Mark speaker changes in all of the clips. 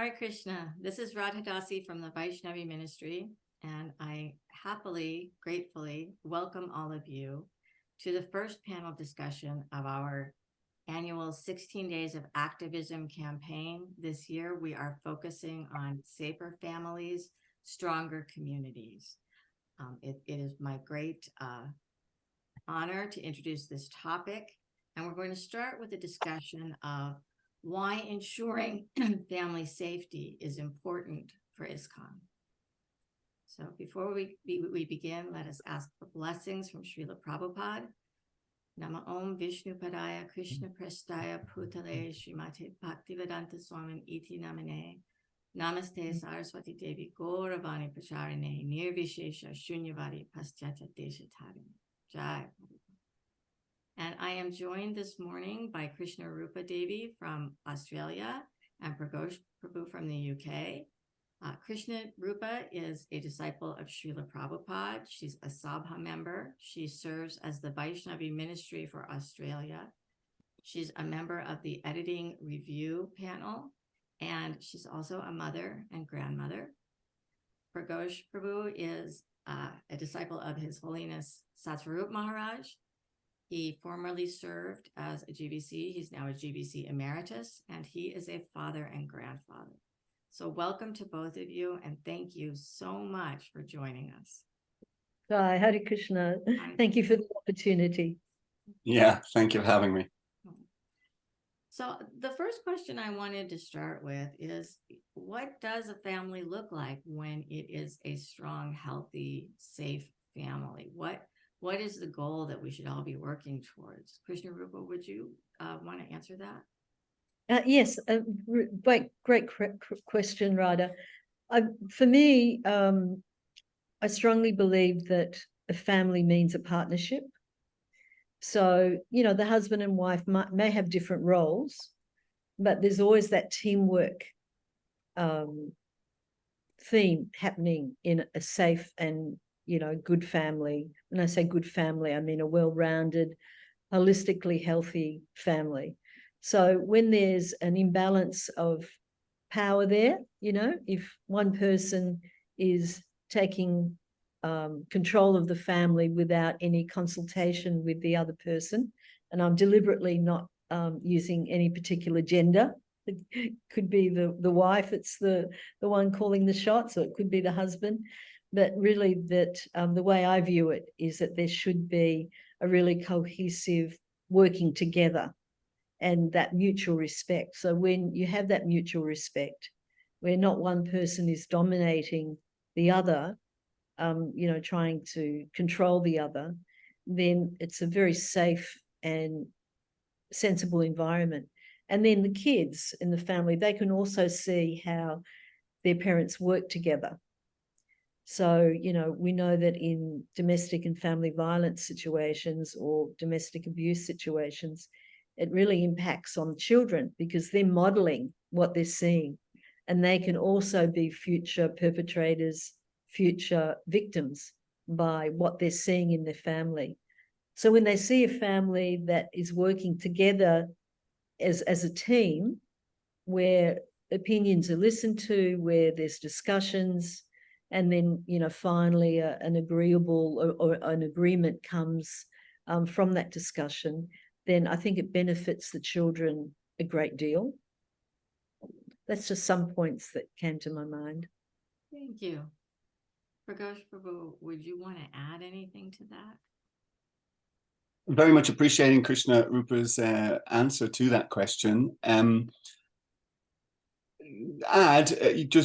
Speaker 1: Hare Krishna. This is Radha Dasi from the Vaishnavi ministry, and I happily, gratefully welcome all of you to the first panel discussion of our annual 16 Days of Activism campaign. This year, we are focusing on safer families, stronger communities. It is my great honor to introduce this topic, and we're going to start with a discussion of why ensuring family safety is important for ISKCON. So before we begin, let us ask for blessings from Srila Prabhupada. Nama Om Vishnu Padaya Krishna Prestaya Putale Srimate Bhaktivedanta Swami Iti Namane Namaste Saraswati Devi Gauravani Pracharine Nirvishesha Shunyavadi Paschata Deshatarine. Jai. And I am joined this morning by Krishnarupa Devi from Australia and Pragosh Prabhu from the UK. Krishnarupa is a disciple of Srila Prabhupada. She's a Sabha member. She serves as the Vaishnavi ministry for Australia. She's a member of the editing review panel, and she's also a mother and grandmother. Pragosh Prabhu is a disciple of His Holiness Satsvarup Maharaj. He formerly served as a GBC. He's now a GBC emeritus, and he is a father and grandfather. So welcome to both of you, and thank you so much for joining us.
Speaker 2: Hi, Hare Krishna. Thank you for the opportunity.
Speaker 3: Yeah, thank you for having me.
Speaker 1: So the first question I wanted to start with is, what does a family look like when it is a strong, healthy, safe family? What is the goal that we should all be working towards? Krishnarupa, would you want to answer that?
Speaker 2: Yes, great question, Radha. For me, I strongly believe that a family means a partnership. So, you know, the husband and wife may have different roles, but there's always that teamwork theme happening in a safe and, you know, good family. When I say good family, I mean a well-rounded, holistically healthy family. So when there's an imbalance of power there, you know, if one person is taking control of the family without any consultation with the other person, and I'm deliberately not using any particular gender. It could be the wife, it's the one calling the shots, or it could be the husband. But really that the way I view it is that there should be a really cohesive working together and that mutual respect. So when you have that mutual respect, where not one person is dominating the other, you know, trying to control the other, then it's a very safe and sensible environment. And then the kids in the family, they can also see how their parents work together. So, you know, we know that in domestic and family violence situations or domestic abuse situations, it really impacts on children because they're modeling what they're seeing, and they can also be future perpetrators, future victims by what they're seeing in their family. So when they see a family that is working together as a team, where opinions are listened to, where there's discussions, and then, you know, finally an agreeable or an agreement comes from that discussion, then I think it benefits the children a great deal. That's just some points that came to my mind.
Speaker 1: Thank you. Pragosh Prabhu, would you want to add anything to that?
Speaker 3: Very much appreciating Krishnarupa's answer to that question.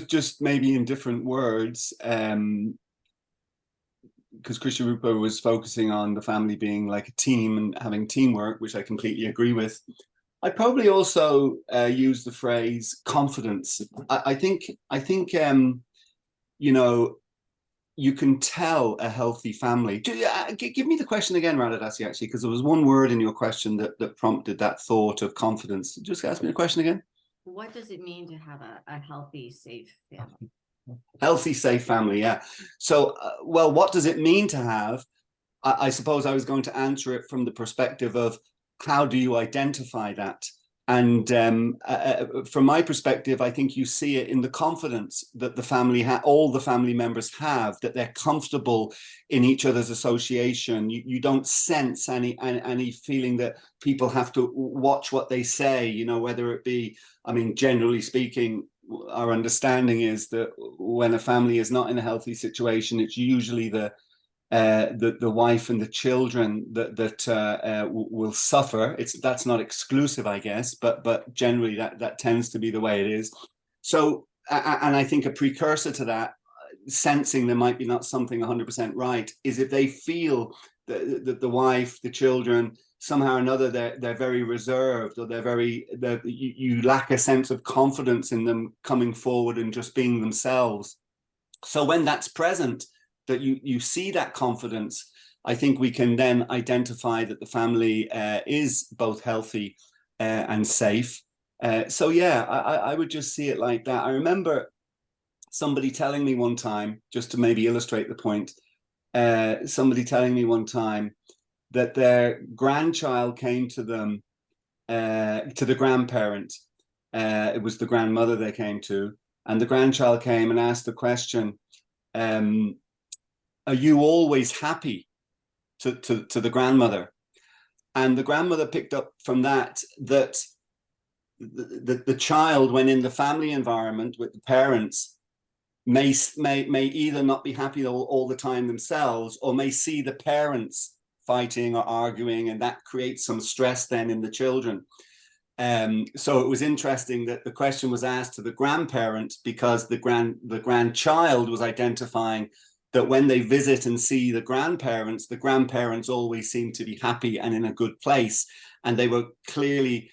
Speaker 3: Just maybe in different words, because Krishnarupa was focusing on the family being like a team and having teamwork, which I completely agree with. I probably also use the phrase confidence. I think you know, you can tell a healthy family. Give me the question again, Radha Dasi, actually, because there was one word in your question that prompted that thought of confidence. Just ask me the question again.
Speaker 1: What does it mean to have a healthy, safe family?
Speaker 3: Healthy, safe family, yeah. So, well, what does it mean to have? I suppose I was going to answer it from the perspective of how do you identify that? And from my perspective, I think you see it in the confidence that the family all the family members have, that they're comfortable in each other's association. You don't sense any feeling that people have to watch what they say, you know, whether it be, I mean, generally speaking, our understanding is that when a family is not in a healthy situation, it's usually the wife and the children that will suffer. That's not exclusive, I guess, but generally that tends to be the way it is. So, and I think a precursor to that, sensing there might be not something 100% right, is if they feel that the wife, the children, somehow or another they're very reserved, or you lack a sense of confidence in them coming forward and just being themselves. So when that's present, that you see that confidence, I think we can then identify that the family is both healthy and safe. So yeah, I would just see it like that. I remember somebody telling me one time, just to maybe illustrate the point, somebody telling me one time that their grandchild came to them, to the grandparent. It was the grandmother they came to, and the grandchild came and asked the question, are you always happy, to the grandmother? And the grandmother picked up from that the child, when in the family environment with the parents, may either not be happy all the time themselves, or may see the parents fighting or arguing, and that creates some stress then in the children. So it was interesting that the question was asked to the grandparent, because the grandchild was identifying that when they visit and see the grandparents always seem to be happy and in a good place. And they were clearly,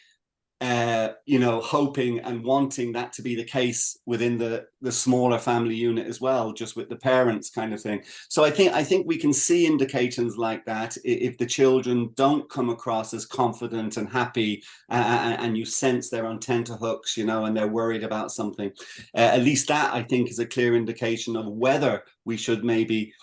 Speaker 3: hoping and wanting that to be the case within the smaller family unit as well, just with the parents kind of thing. So I think we can see indications like that if the children don't come across as confident and happy, and you sense they're on tenterhooks, and they're worried about something. At least that, I think, is a clear indication of whether we should maybe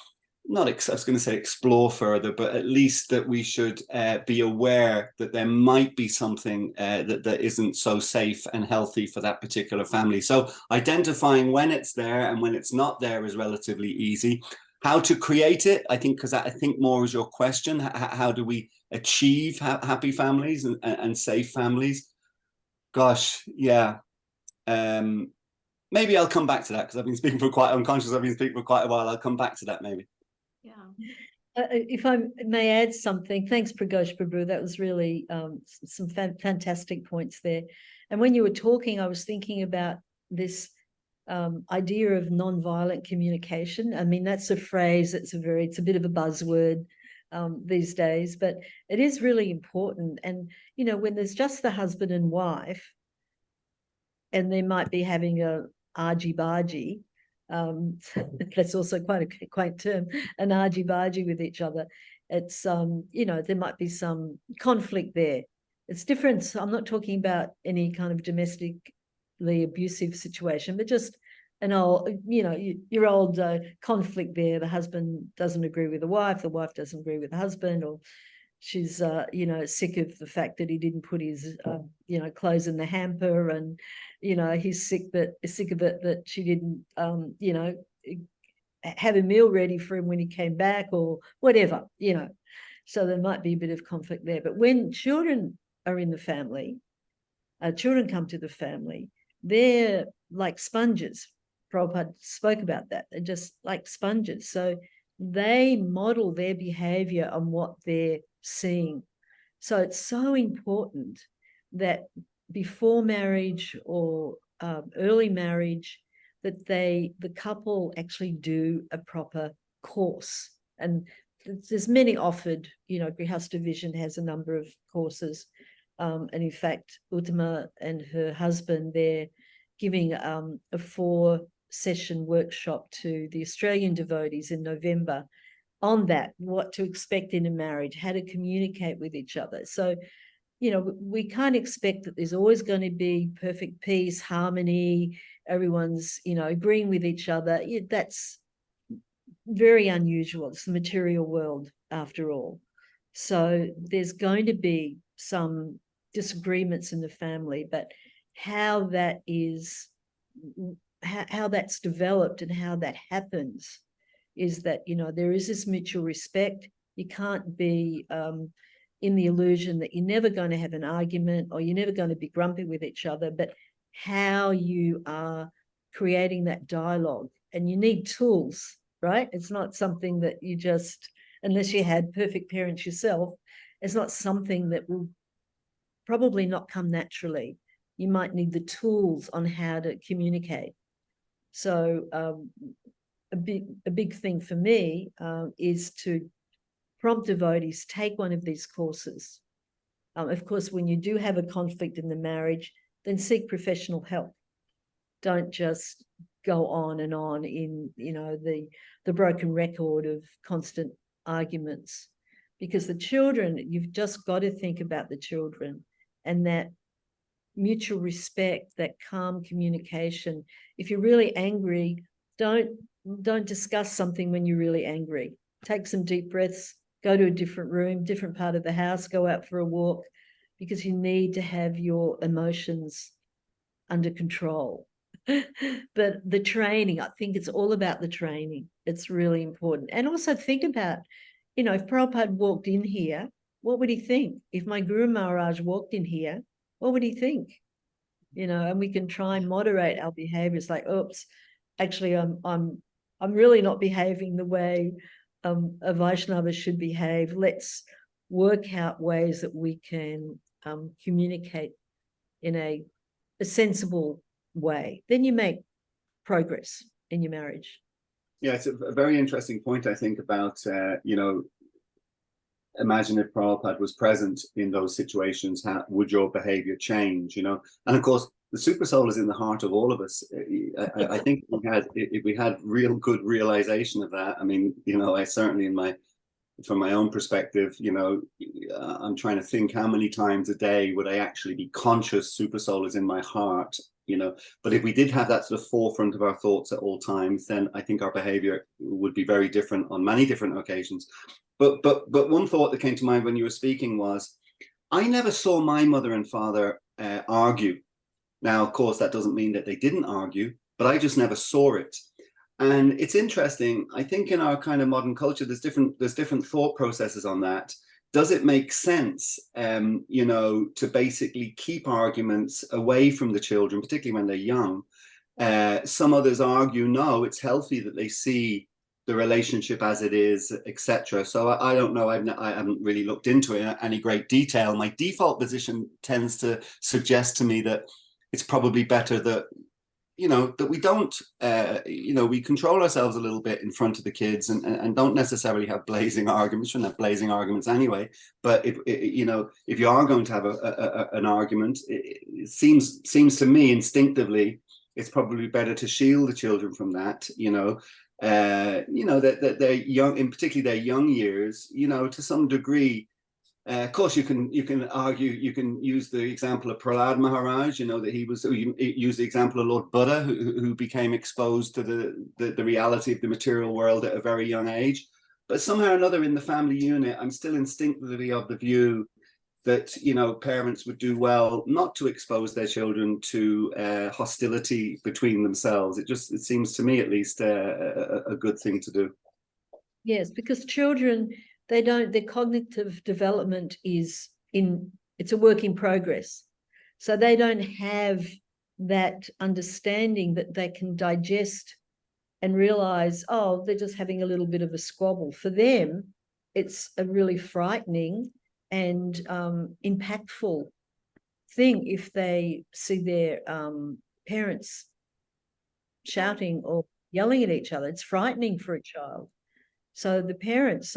Speaker 3: I was going to say explore further, but at least that we should be aware that there might be something that isn't so safe and healthy for that particular family. So identifying when it's there and when it's not there is relatively easy. How to create it, I think, because I think more is your question. How do we achieve happy families and safe families? Gosh, yeah. Maybe I'll come back to that, because I've been speaking for quite a while. I'll come back to that maybe.
Speaker 1: Yeah.
Speaker 2: If I may add something, thanks, Pragosh Prabhu. That was really some fantastic points there. And when you were talking, I was thinking about this idea of non-violent communication. I mean, that's a phrase. It's a bit of a buzzword these days, but it is really important. And when there's just the husband and wife, and they might be having a argy-bargy. That's also quite a quaint term, an argy-bargy with each other. It's there might be some conflict there. It's different. So I'm not talking about any kind of domestically abusive situation, but just an old, your old conflict there. The husband doesn't agree with the wife doesn't agree with the husband, or she's sick of the fact that he didn't put his clothes in the hamper, and he's sick of it that she didn't have a meal ready for him when he came back, or whatever. So there might be a bit of conflict there. But when children are in the family, children come to the family, they're like sponges. Prabhupada spoke about that. They're just like sponges. So they model their behavior on what they're seeing. So it's so important that before marriage or early marriage, that the couple actually do a proper course. And there's many offered. Grihastha Vision has a number of courses, and in fact Uttama and her husband, they're giving a 4-session workshop to the Australian devotees in November on that, what to expect in a marriage, how to communicate with each other. So, we can't expect that there's always going to be perfect peace, harmony, everyone's, agreeing with each other. That's very unusual. It's the material world after all. So there's going to be some disagreements in the family, but how that is, how that's developed and how that happens is that, you know, there is this mutual respect. You can't be in the illusion that you're never going to have an argument or you're never going to be grumpy with each other, but how you are creating that dialogue. And you need tools, right? It's not something that you just, unless you had perfect parents yourself, it's not something that will probably not come naturally. You might need the tools on how to communicate. So a big thing for me is to prompt devotees, take one of these courses. Of course, when you do have a conflict in the marriage, then seek professional help. Don't just go on and on in, you know, the broken record of constant arguments, because the children, you've just got to think about the children and that mutual respect, that calm communication. If you're really angry, don't discuss something when you're really angry. Take some deep breaths, go to a different room, different part of the house, go out for a walk, because you need to have your emotions under control. But the training, I think it's all about the training. It's really important. And also think about, you know, if Prabhupada walked in here, what would he think? If my Guru Maharaj walked in here, what would he think? You know, and we can try and moderate our behaviors, like, oops, actually I'm really not behaving the way a Vaishnava should behave. Let's work out ways that we can communicate in a sensible way. Then you make progress in your marriage.
Speaker 3: Yeah, it's a very interesting point, I think, about, you know, imagine if Prabhupada was present in those situations, how would your behavior change, you know? And of course, the super soul is in the heart of all of us. I think if we had real good realization of that, I mean, you know, I certainly from my own perspective, you know, I'm trying to think how many times a day would I actually be conscious super soul is in my heart, you know. But if we did have that sort of forefront of our thoughts at all times, then I think our behavior would be very different on many different occasions. But one thought that came to mind when you were speaking was, I never saw my mother and father argue. Now, of course, that doesn't mean that they didn't argue, but I just never saw it. And it's interesting. I think in our kind of modern culture, there's different thought processes on that. Does it make sense, you know, to basically keep arguments away from the children, particularly when they're young? Some others argue, no, it's healthy that they see the relationship as it is, etc. So I don't know. I haven't really looked into it in any great detail. My default position tends to suggest to me that it's probably better that, you know, that we don't, you know, we control ourselves a little bit in front of the kids and don't necessarily have blazing arguments. Shouldn't have blazing arguments anyway. But if you know, if you are going to have an argument, it seems to me instinctively, it's probably better to shield the children from that. You know, that they're young, in particularly their young years. You know, to some degree. Of course, you can argue, you can use the example of Prahlad Maharaj, you know, that you use the example of Lord Buddha, who became exposed to the reality of the material world at a very young age. But somehow or another in the family unit, I'm still instinctively of the view that, you know, parents would do well not to expose their children to hostility between themselves. It seems to me at least a good thing to do.
Speaker 2: Yes, because children, their cognitive development it's a work in progress. So they don't have that understanding that they can digest and realize, oh, they're just having a little bit of a squabble. For them, it's a really frightening and impactful thing if they see their parents shouting or yelling at each other. It's frightening for a child. So the parents,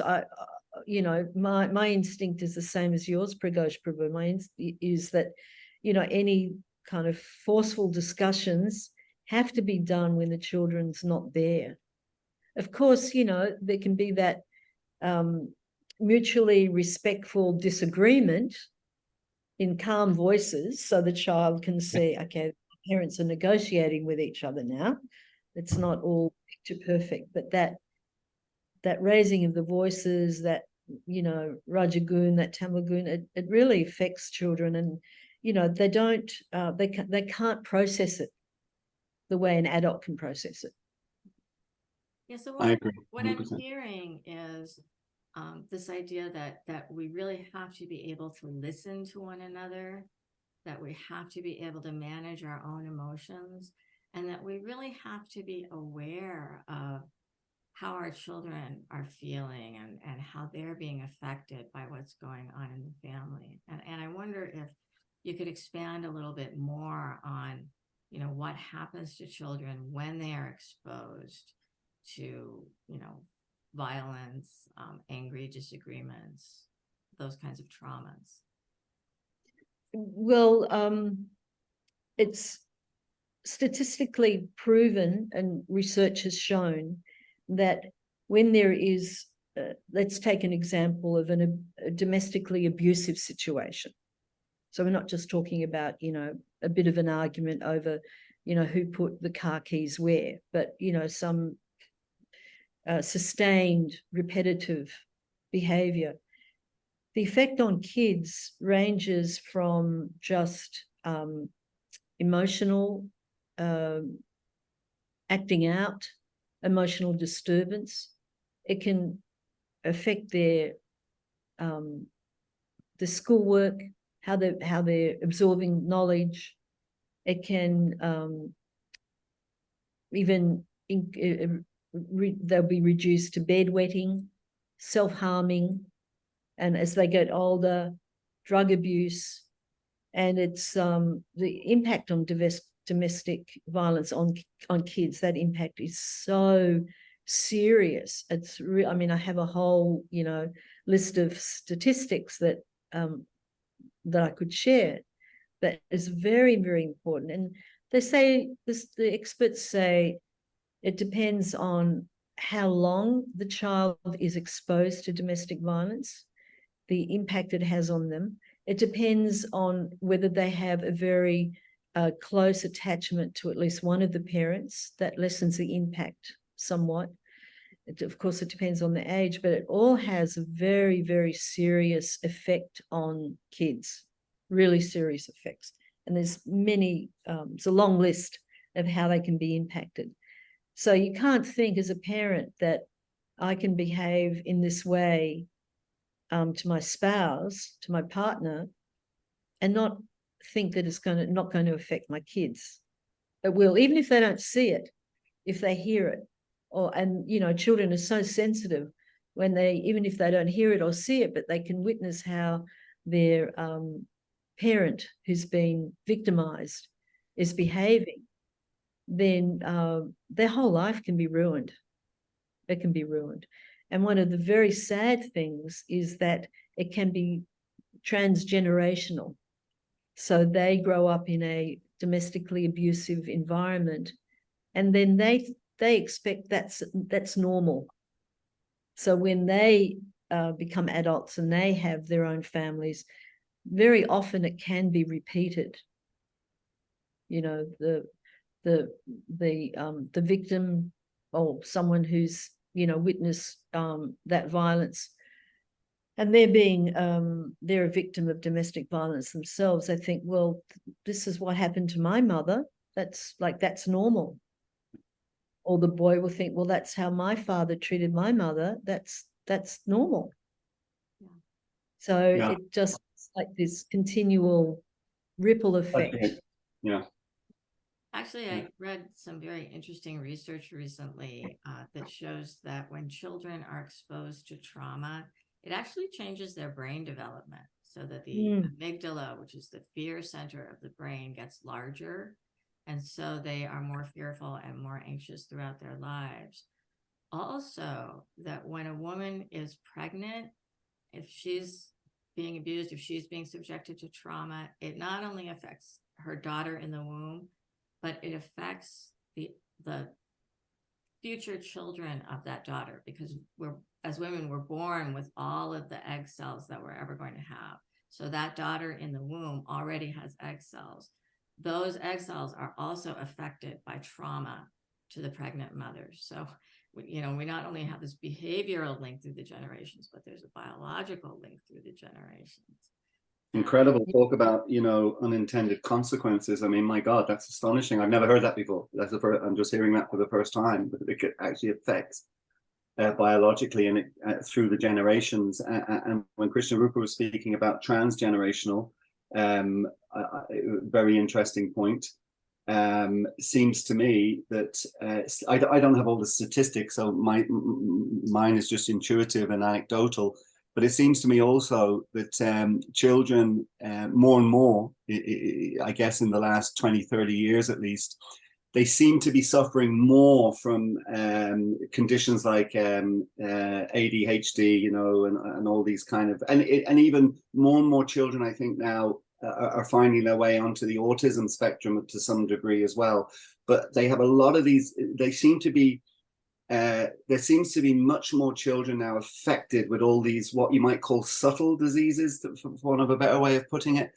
Speaker 2: you know, my instinct is the same as yours, Pragosh Prabhu. My instinct is that, you know, any kind of forceful discussions have to be done when the children's not there. Of course, you know, there can be that mutually respectful disagreement in calm voices so the child can see, okay, parents are negotiating with each other now. It's not all picture perfect, but that raising of the voices, that Rajagun, that Tamagun, it really affects children, and they don't they can't process it the way an adult can process it.
Speaker 1: Yeah, so
Speaker 3: I agree.
Speaker 1: what I'm
Speaker 3: 100%.
Speaker 1: hearing is this idea that we really have to be able to listen to one another, that we have to be able to manage our own emotions, and that we really have to be aware of how our children are feeling and how they're being affected by what's going on in the family. And I wonder if you could expand a little bit more on, what happens to children when they are exposed to, violence, angry disagreements, those kinds of traumas.
Speaker 2: Well, it's statistically proven, and research has shown that when there is, let's take an example of a domestically abusive situation. So we're not just talking about, a bit of an argument over, who put the car keys where, but, some sustained, repetitive behavior. The effect on kids ranges from just emotional, acting out, emotional disturbance. It can affect their the schoolwork, how they're absorbing knowledge. It can even they'll be reduced to bedwetting, self-harming, and as they get older, drug abuse. And it's the impact on domestic violence on kids. That impact is so serious. It's I mean, I have a whole list of statistics that I could share. That is very, very important. And they say the experts say it depends on how long the child is exposed to domestic violence, the impact it has on them. It depends on whether they have a very close attachment to at least one of the parents. That lessens the impact somewhat. Of course, it depends on the age, but it all has a very, very serious effect on kids, really serious effects. And there's many, it's a long list of how they can be impacted. So you can't think as a parent that I can behave in this way to my spouse, to my partner, and not think that it's not going to affect my kids. It will, even if they don't see it, if they hear it. Children are so sensitive when even if they don't hear it or see it, but they can witness how their parent who's been victimized is behaving, then their whole life can be ruined. It can be ruined. And one of the very sad things is that it can be transgenerational. So they grow up in a domestically abusive environment, and then they expect that's normal. So when they become adults and they have their own families, very often it can be repeated. The victim or someone who's witnessed that violence, and they're a victim of domestic violence themselves. They think, well, this is what happened to my mother. That's normal. Or the boy will think, well, that's how my father treated my mother. That's normal. Yeah. So it just like this continual ripple effect.
Speaker 3: Okay. Yeah.
Speaker 1: Actually, I read some very interesting research recently that shows that when children are exposed to trauma, it actually changes their brain development, so that the amygdala, which is the fear center of the brain, gets larger. And so they are more fearful and more anxious throughout their lives. Also, that when a woman is pregnant, if she's being abused, if she's being subjected to trauma, it not only affects her daughter in the womb, but it affects the future children of that daughter, because as women, we're born with all of the egg cells that we're ever going to have. So that daughter in the womb already has egg cells. Those egg cells are also affected by trauma to the pregnant mother. So we not only have this behavioral link through the generations, but there's a biological link through the generations.
Speaker 3: Incredible. Talk about, unintended consequences. I mean, my God, that's astonishing. I've never heard that before. I'm just hearing that for the first time, that it actually affects biologically and through the generations. And when Krishnarupa was speaking about transgenerational, very interesting point. Seems to me that I don't have all the statistics, so mine is just intuitive and anecdotal. But it seems to me also that children, more and more, I guess in the last 20, 30 years at least, they seem to be suffering more from conditions like ADHD, and all these kind of, and even more and more children, I think now, are finding their way onto the autism spectrum to some degree as well. But they have a lot of these, they seem to be, there seems to be much more children now affected with all these, what you might call subtle diseases, for want of a better way of putting it.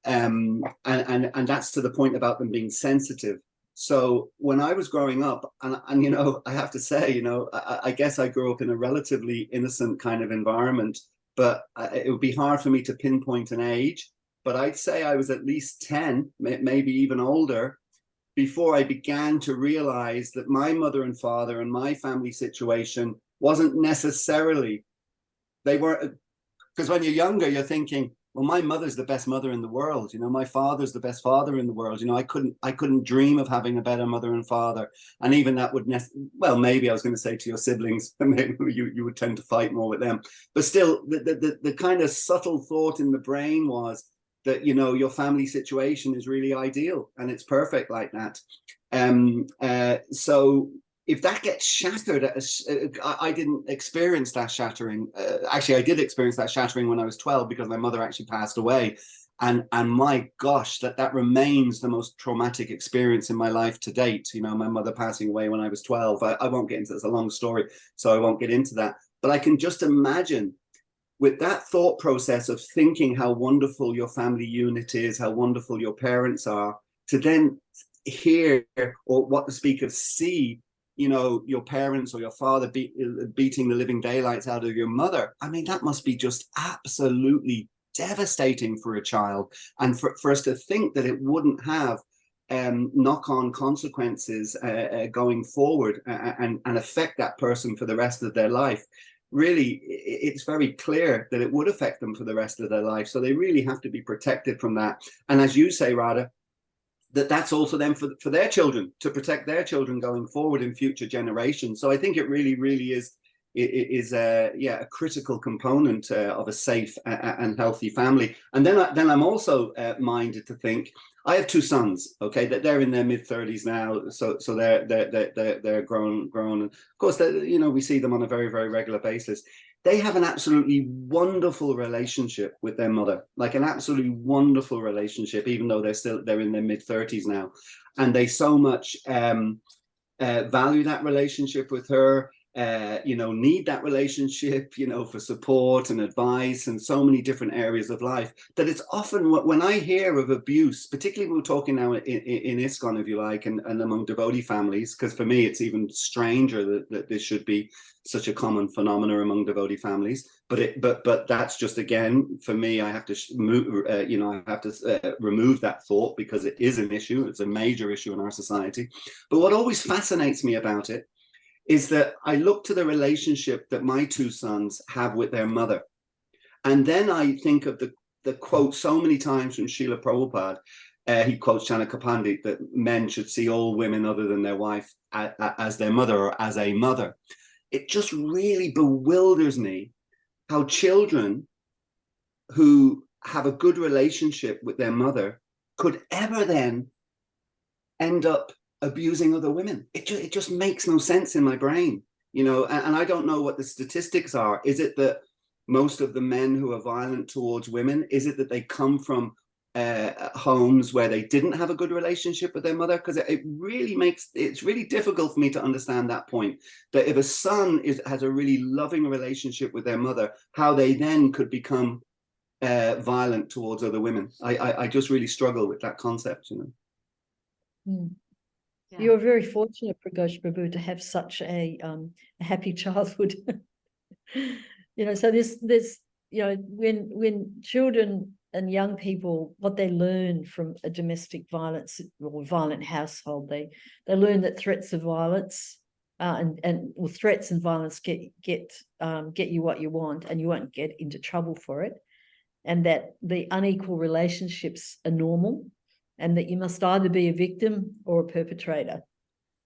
Speaker 3: And that's to the point about them being sensitive. So when I was growing up, and I have to say, I guess I grew up in a relatively innocent kind of environment, but it would be hard for me to pinpoint an age. But I'd say I was at least 10, maybe even older, before I began to realize that my mother and father and my family situation wasn't necessarily, they weren't, because when you're younger, you're thinking, well, my mother's the best mother in the world. My father's the best father in the world. I couldn't dream of having a better mother and father. And even that would, well, maybe I was going to say to your siblings, maybe you would tend to fight more with them. But still, the kind of subtle thought in the brain was that, your family situation is really ideal and it's perfect like that. So if that gets shattered, I didn't experience that shattering. Actually, I did experience that shattering when I was 12 because my mother actually passed away. And my gosh, that remains the most traumatic experience in my life to date. My mother passing away when I was 12. I won't get into, it's a long story, so I won't get into that. But I can just imagine, with that thought process of thinking how wonderful your family unit is, how wonderful your parents are, to then hear, or what to speak of, see, your parents or your father beating the living daylights out of your mother. I mean, that must be just absolutely devastating for a child. And for us to think that it wouldn't have knock-on consequences going forward and affect that person for the rest of their life. Really, it's very clear that it would affect them for the rest of their life. So they really have to be protected from that. And as you say, Radha, that's also them for their children, to protect their children going forward in future generations. So I think it really, really is a critical component of a safe and healthy family. And then I'm also minded to think, I have two sons, okay, that they're in their mid-30s now, so they're grown. Of course, we see them on a very, very regular basis. They have an absolutely wonderful relationship with their mother, like an absolutely wonderful relationship, even though they're in their mid-30s now, and they so much value that relationship with her. Need that relationship, for support and advice and so many different areas of life, that it's often when I hear of abuse, particularly we're talking now in ISKCON, if you like, and among devotee families, because for me, it's even stranger that this should be such a common phenomena among devotee families. But that's just, again, for me, I have to remove that thought, because it is an issue. It's a major issue in our society. But what always fascinates me about it is that I look to the relationship that my two sons have with their mother. And then I think of the quote so many times from Srila Prabhupada. He quotes Chanakya Pandit that men should see all women other than their wife as their mother, or as a mother. It just really bewilders me how children who have a good relationship with their mother could ever then end up abusing other women. It just makes no sense in my brain, and I don't know what the statistics are. Is it that most of the men who are violent towards women, is it that they come from homes where they didn't have a good relationship with their mother? Because it's really difficult for me to understand that point, that if a son has a really loving relationship with their mother, how they then could become violent towards other women. I just really struggle with that concept,
Speaker 2: Mm.
Speaker 1: Yeah.
Speaker 2: You're very fortunate, Pragosh Prabhu, to have such a happy childhood. So there's when children and young people, what they learn from a domestic violence or violent household, they learn that threats of violence or threats and violence get you what you want, and you won't get into trouble for it, and that the unequal relationships are normal, and that you must either be a victim or a perpetrator.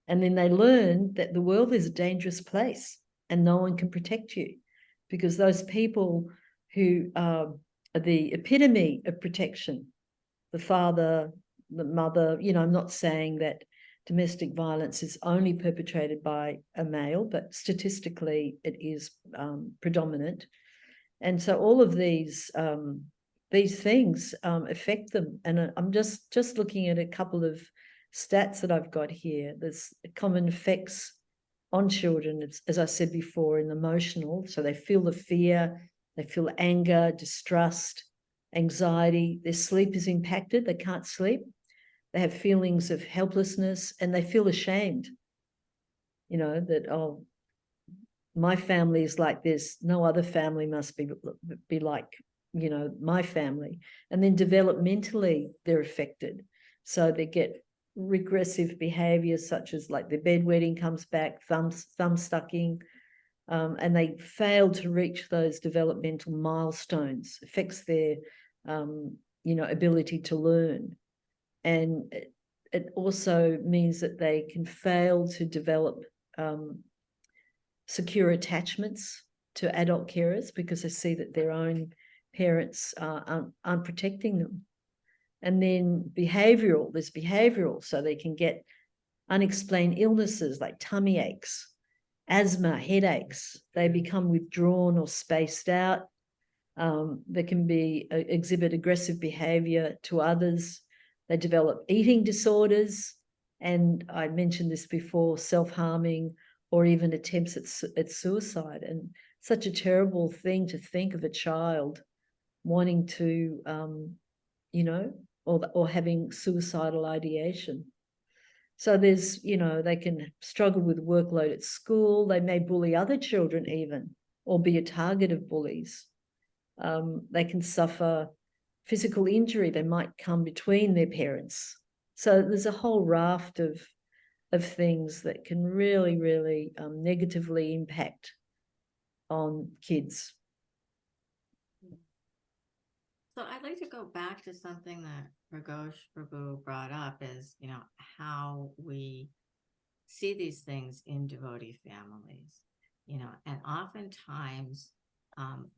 Speaker 2: And then they learn that the world is a dangerous place and no one can protect you, because those people who are the epitome of protection, the father, the mother, I'm not saying that domestic violence is only perpetrated by a male, but statistically it is predominant. And so all of these things affect them. And I'm just looking at a couple of stats that I've got here. There's common effects on children. It's, as I said before, in emotional. So they feel the fear, they feel anger, distrust, anxiety. Their sleep is impacted. They can't sleep. They have feelings of helplessness, and they feel ashamed. That, oh, my family is like this. No other family must be like, my family. And then developmentally, they're affected. So they get regressive behaviors such as like their bedwetting comes back, thumb sucking, and they fail to reach those developmental milestones, affects their, ability to learn. And it also means that they can fail to develop secure attachments to adult carers, because they see that their own parents aren't protecting them. And then there's behavioral, so they can get unexplained illnesses like tummy aches, asthma, headaches. They become withdrawn or spaced out. They can exhibit aggressive behavior to others. They develop eating disorders, and I mentioned this before, self-harming, or even attempts at suicide. And such a terrible thing to think of a child wanting to, or having suicidal ideation. So there's, they can struggle with workload at school. They may bully other children even, or be a target of bullies. They can suffer physical injury. They might come between their parents. So there's a whole raft of things that can really, really negatively impact on kids.
Speaker 1: So I'd like to go back to something that Pragosh Prabhu brought up, is, how we see these things in devotee families, and oftentimes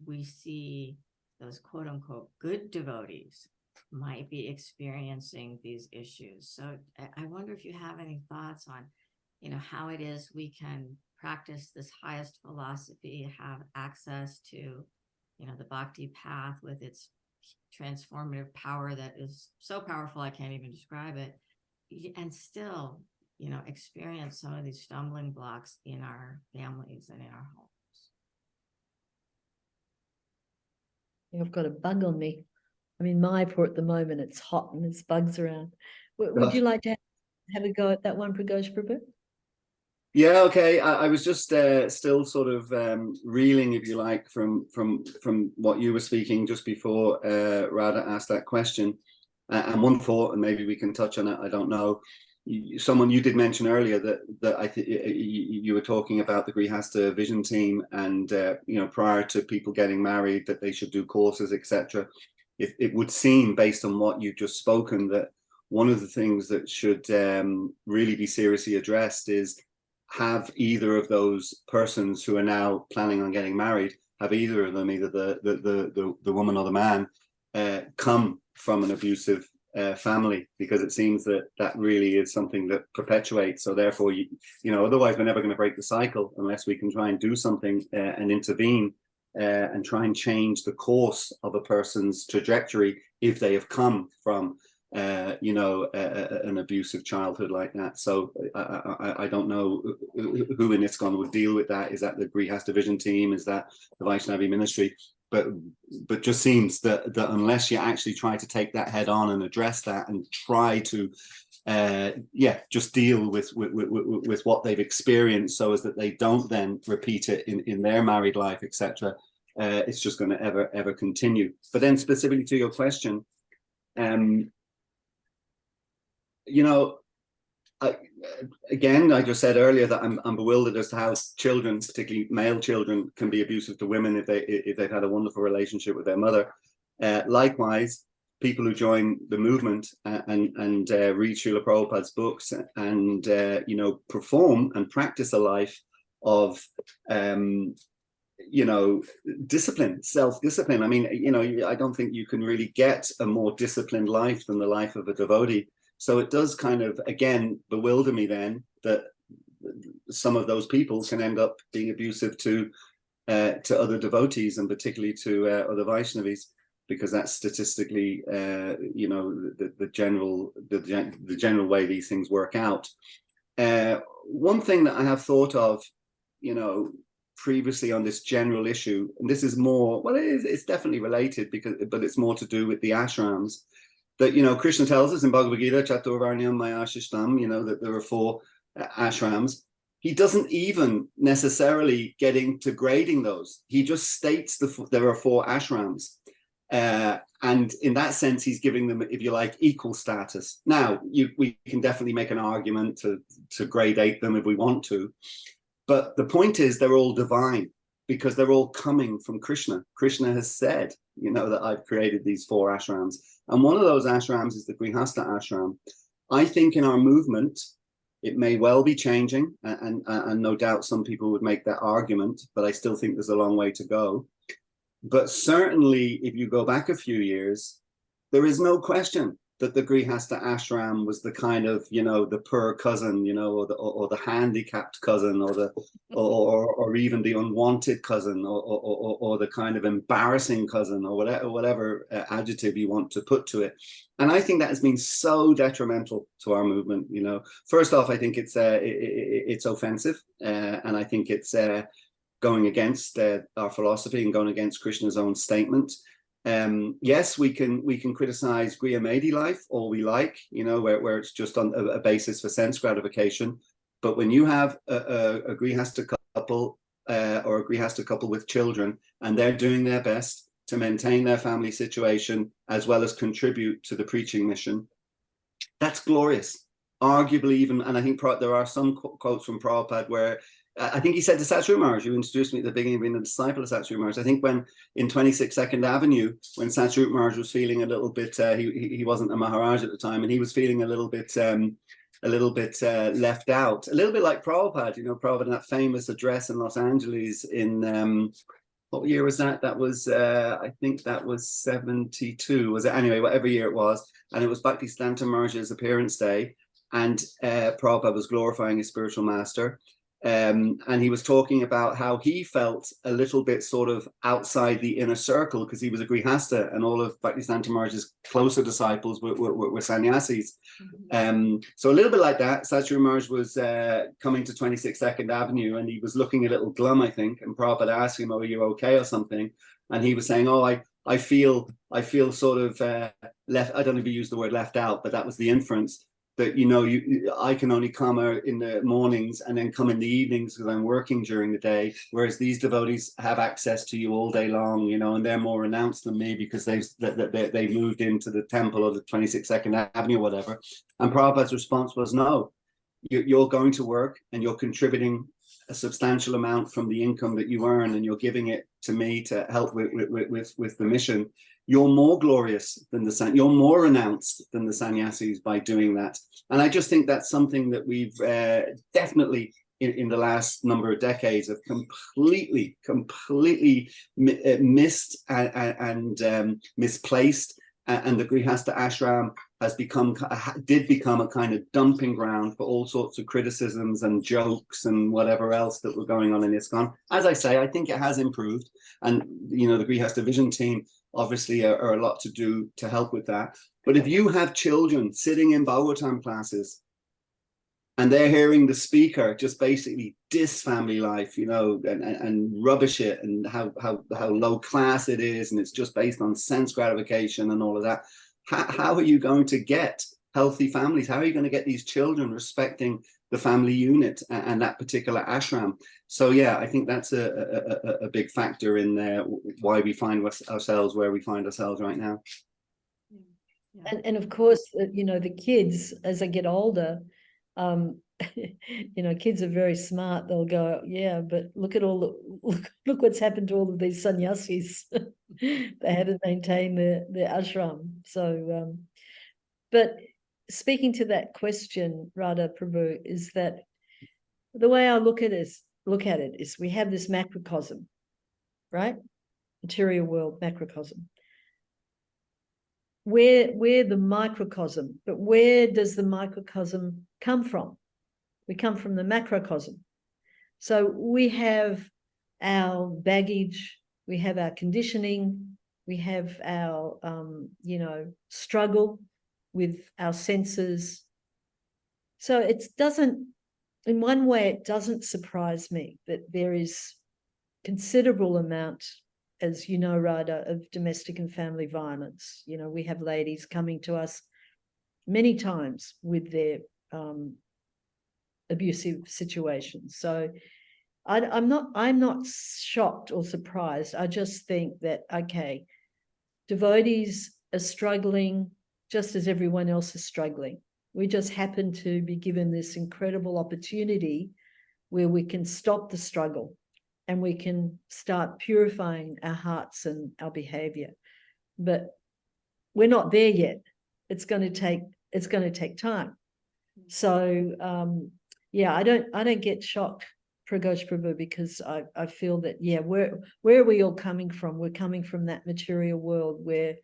Speaker 1: we see those quote unquote good devotees might be experiencing these issues. So I wonder if you have any thoughts on, how it is we can practice this highest philosophy, have access to, the Bhakti path with its transformative power that is so powerful I can't even describe it, and still, experience some of these stumbling blocks in our families and in our homes.
Speaker 2: I've got a bug on me. I'm in Mayapur at the moment. It's hot and there's bugs around. Would you like to have a go at that one, Pragosh Prabhu?
Speaker 3: Yeah, okay. I was just still sort of reeling, if you like, from what you were speaking just before Radha asked that question. And one thought, and maybe we can touch on it, I don't know. You did mention earlier that I think you were talking about the Grihastha vision team, and prior to people getting married, that they should do courses, etc. It would seem, based on what you've just spoken, that one of the things that should really be seriously addressed is, have either of those persons who are now planning on getting married, have either of them, either the woman or the man, come from an abusive family, because it seems that really is something that perpetuates. So therefore, otherwise we're never going to break the cycle unless we can try and do something and intervene and try and change the course of a person's trajectory if they have come from an abusive childhood like that. So I don't know who in ISKCON would deal with that. Is that the Grihastha vision team? Is that the Vaishnavi ministry? But just seems that unless you actually try to take that head on and address that and try to just deal with what they've experienced, so as that they don't then repeat it in their married life, etc. It's just going to ever continue. But then specifically to your question, I just said earlier that I'm bewildered as to how children, particularly male children, can be abusive to women if they've had a wonderful relationship with their mother. Likewise, people who join the movement and read Srila Prabhupada's books and perform and practice a life of discipline, self-discipline. I mean, I don't think you can really get a more disciplined life than the life of a devotee. So it does kind of, again, bewilder me then that some of those people can end up being abusive to other devotees, and particularly to other Vaishnavis, because that's statistically, the general way these things work out. One thing that I have thought of, previously on this general issue, and this is more, well, it's definitely related, but it's more to do with the ashrams. That, Krishna tells us in Bhagavad Gita, Chaturvarnyam Maya Shishtam, that there are 4 ashrams. He doesn't even necessarily get into grading those. He just states there are 4 ashrams. And in that sense, he's giving them, if you like, equal status. Now, we can definitely make an argument to gradate them if we want to. But the point is, they're all divine, because they're all coming from Krishna. Krishna has said, that I've created these 4 ashrams. And one of those ashrams is the Grihastha ashram. I think in our movement, it may well be changing, and no doubt some people would make that argument, but I still think there's a long way to go. But certainly, if you go back a few years, there is no question that the Grihastha ashram was the kind of, the poor cousin, or the handicapped cousin, or even the unwanted cousin, or the kind of embarrassing cousin, or whatever adjective you want to put to it. And I think that has been so detrimental to our movement. First off, I think it's offensive, and I think it's going against our philosophy and going against Krishna's own statement. Yes, we can criticize Griha Medi life all we like, where it's just on a basis for sense gratification. But when you have a Grihastha couple or a Grihastha couple with children, and they're doing their best to maintain their family situation as well as contribute to the preaching mission, that's glorious. Arguably even, and I think there are some quotes from Prabhupada where I think he said to Satsuru Maharaj, who introduced me at the beginning of being a disciple of Satsuru Maharaj, I think when in 26 Second Avenue, when Satsuru Maharaj was feeling a little bit, he wasn't a Maharaj at the time, and he was feeling a little bit left out, a little bit like Prabhupada, Prabhupada in that famous address in Los Angeles in, what year was that? That was, I think that was 72, was it? Anyway, whatever year it was. And it was Bhakti Siddhanta Maharaj's appearance day, and Prabhupada was glorifying his spiritual master. And he was talking about how he felt a little bit sort of outside the inner circle because he was a Grihastha, and all of Bhaktisiddhanta Maharaj's closer disciples were sannyasis. So a little bit like that, Satsuru Maharaj was coming to 26 Second Avenue, and he was looking a little glum, I think, and Prabhupada asked him, "Oh, are you okay?" or something, and he was saying, "Oh, I feel sort of left." I don't know if he used the word left out, but that was the inference. That I can only come out in the mornings and then come in the evenings because I'm working during the day, whereas these devotees have access to you all day long, and they're more renounced than me because they moved into the temple or the 26 Second Avenue or whatever. And Prabhupada's response was, no, you're going to work and you're contributing a substantial amount from the income that you earn, and you're giving it to me to help with the mission. You're more glorious than you're more renounced than the sannyasis by doing that. And I just think that's something that we've definitely in the last number of decades have completely missed and misplaced. And the Grihastha ashram did become a kind of dumping ground for all sorts of criticisms and jokes and whatever else that were going on in ISKCON. As I say, I think it has improved. And, the Grihastha Vision team obviously are a lot to do to help with that. But if you have children sitting in Bhagavatam classes and they're hearing the speaker just basically diss family life, and rubbish it, and how low class it is, and it's just based on sense gratification and all of that, how are you going to get healthy families? How are you going to get these children respecting the family unit and that particular ashram? So yeah, I think that's a big factor in there, why we find ourselves where we find ourselves right now.
Speaker 2: Yeah. And of course, you know, the kids, as they get older, you know, kids are very smart. They'll go, yeah, but look at all the look what's happened to all of these sannyasis. They had to maintain their ashram. So, but speaking to that question, Radha Prabhu, is that the way I look at it is we have this macrocosm, right? Material world macrocosm. We're the microcosm, but where does the microcosm come from? We come from the macrocosm. So we have our baggage, we have our conditioning, we have our, you know, struggle with our senses. So it doesn't, in one way, it doesn't surprise me that there is considerable amount, as you know, Radha, of domestic and family violence. You know, we have ladies coming to us many times with their abusive situations. So I'm not shocked or surprised. I just think that, okay, devotees are struggling just as everyone else is struggling. We just happen to be given this incredible opportunity where we can stop the struggle and we can start purifying our hearts and our behavior. But we're not there yet. It's going to take time. So yeah, I don't get shocked, Pragosh Prabhu, because I feel that, yeah, where are we all coming from? We're coming from that material world where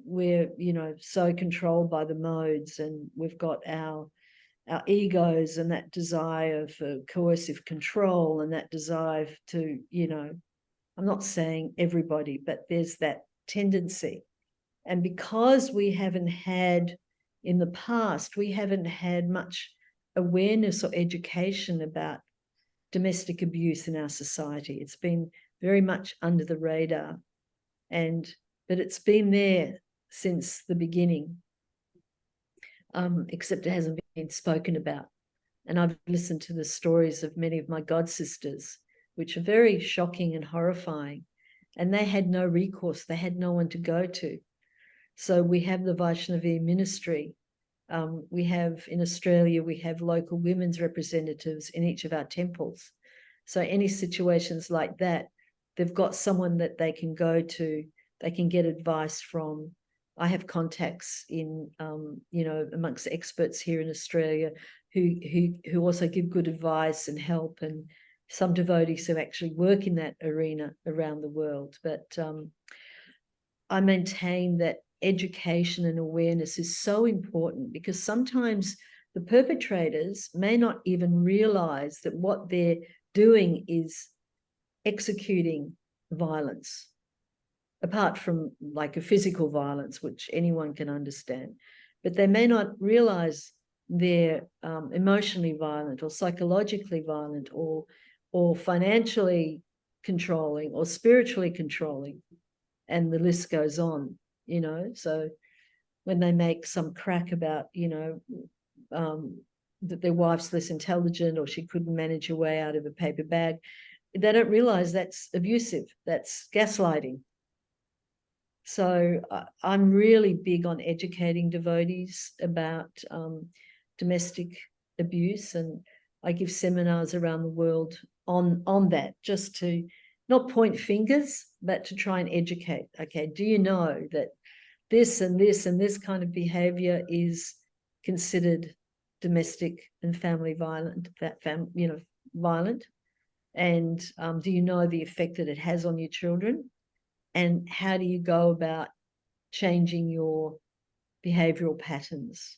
Speaker 2: we're, you know, so controlled by the modes, and we've got our egos and that desire for coercive control and that desire to, you know, I'm not saying everybody, but there's that tendency. And because we haven't had, in the past, we haven't had much awareness or education about domestic abuse in our society. It's been very much under the radar, but it's been there since the beginning, except it hasn't been spoken about. And I've listened to the stories of many of my god sisters, which are very shocking and horrifying, and they had no recourse. They had no one to go to. So we have the Vaishnavi ministry. We have, in Australia, we have local women's representatives in each of our temples. So any situations like that, they've got someone that they can go to, they can get advice from. I have contacts in, you know, amongst experts here in Australia who also give good advice and help, and some devotees who actually work in that arena around the world. But I maintain that education and awareness is so important, because sometimes the perpetrators may not even realize that what they're doing is executing violence, apart from like a physical violence, which anyone can understand. But they may not realize they're emotionally violent or psychologically violent or financially controlling or spiritually controlling, and the list goes on, you know. So when they make some crack about, you know, that their wife's less intelligent or she couldn't manage her way out of a paper bag, they don't realize that's abusive, that's gaslighting. So I'm really big on educating devotees about domestic abuse, and I give seminars around the world on that, just to not point fingers, but to try and educate. Okay, do you know that this and this and this kind of behavior is considered domestic and family violent, violent? And do you know the effect that it has on your children? And how do you go about changing your behavioral patterns?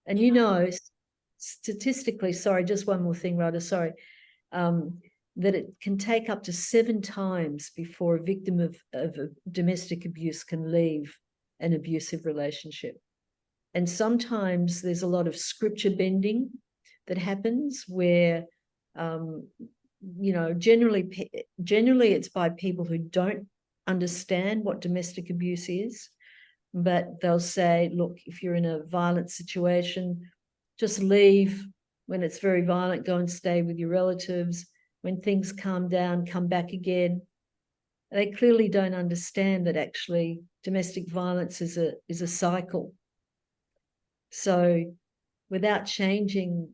Speaker 2: And you know, statistically, sorry, just one more thing, Radha, sorry, that it can take up to 7 times before a victim of domestic abuse can leave an abusive relationship. And sometimes there's a lot of scripture bending that happens where, you know, generally it's by people who don't understand what domestic abuse is, but they'll say, look, if you're in a violent situation, just leave. When it's very violent, go and stay with your relatives. When things calm down, come back again. They clearly don't understand that actually domestic violence is a cycle. So without changing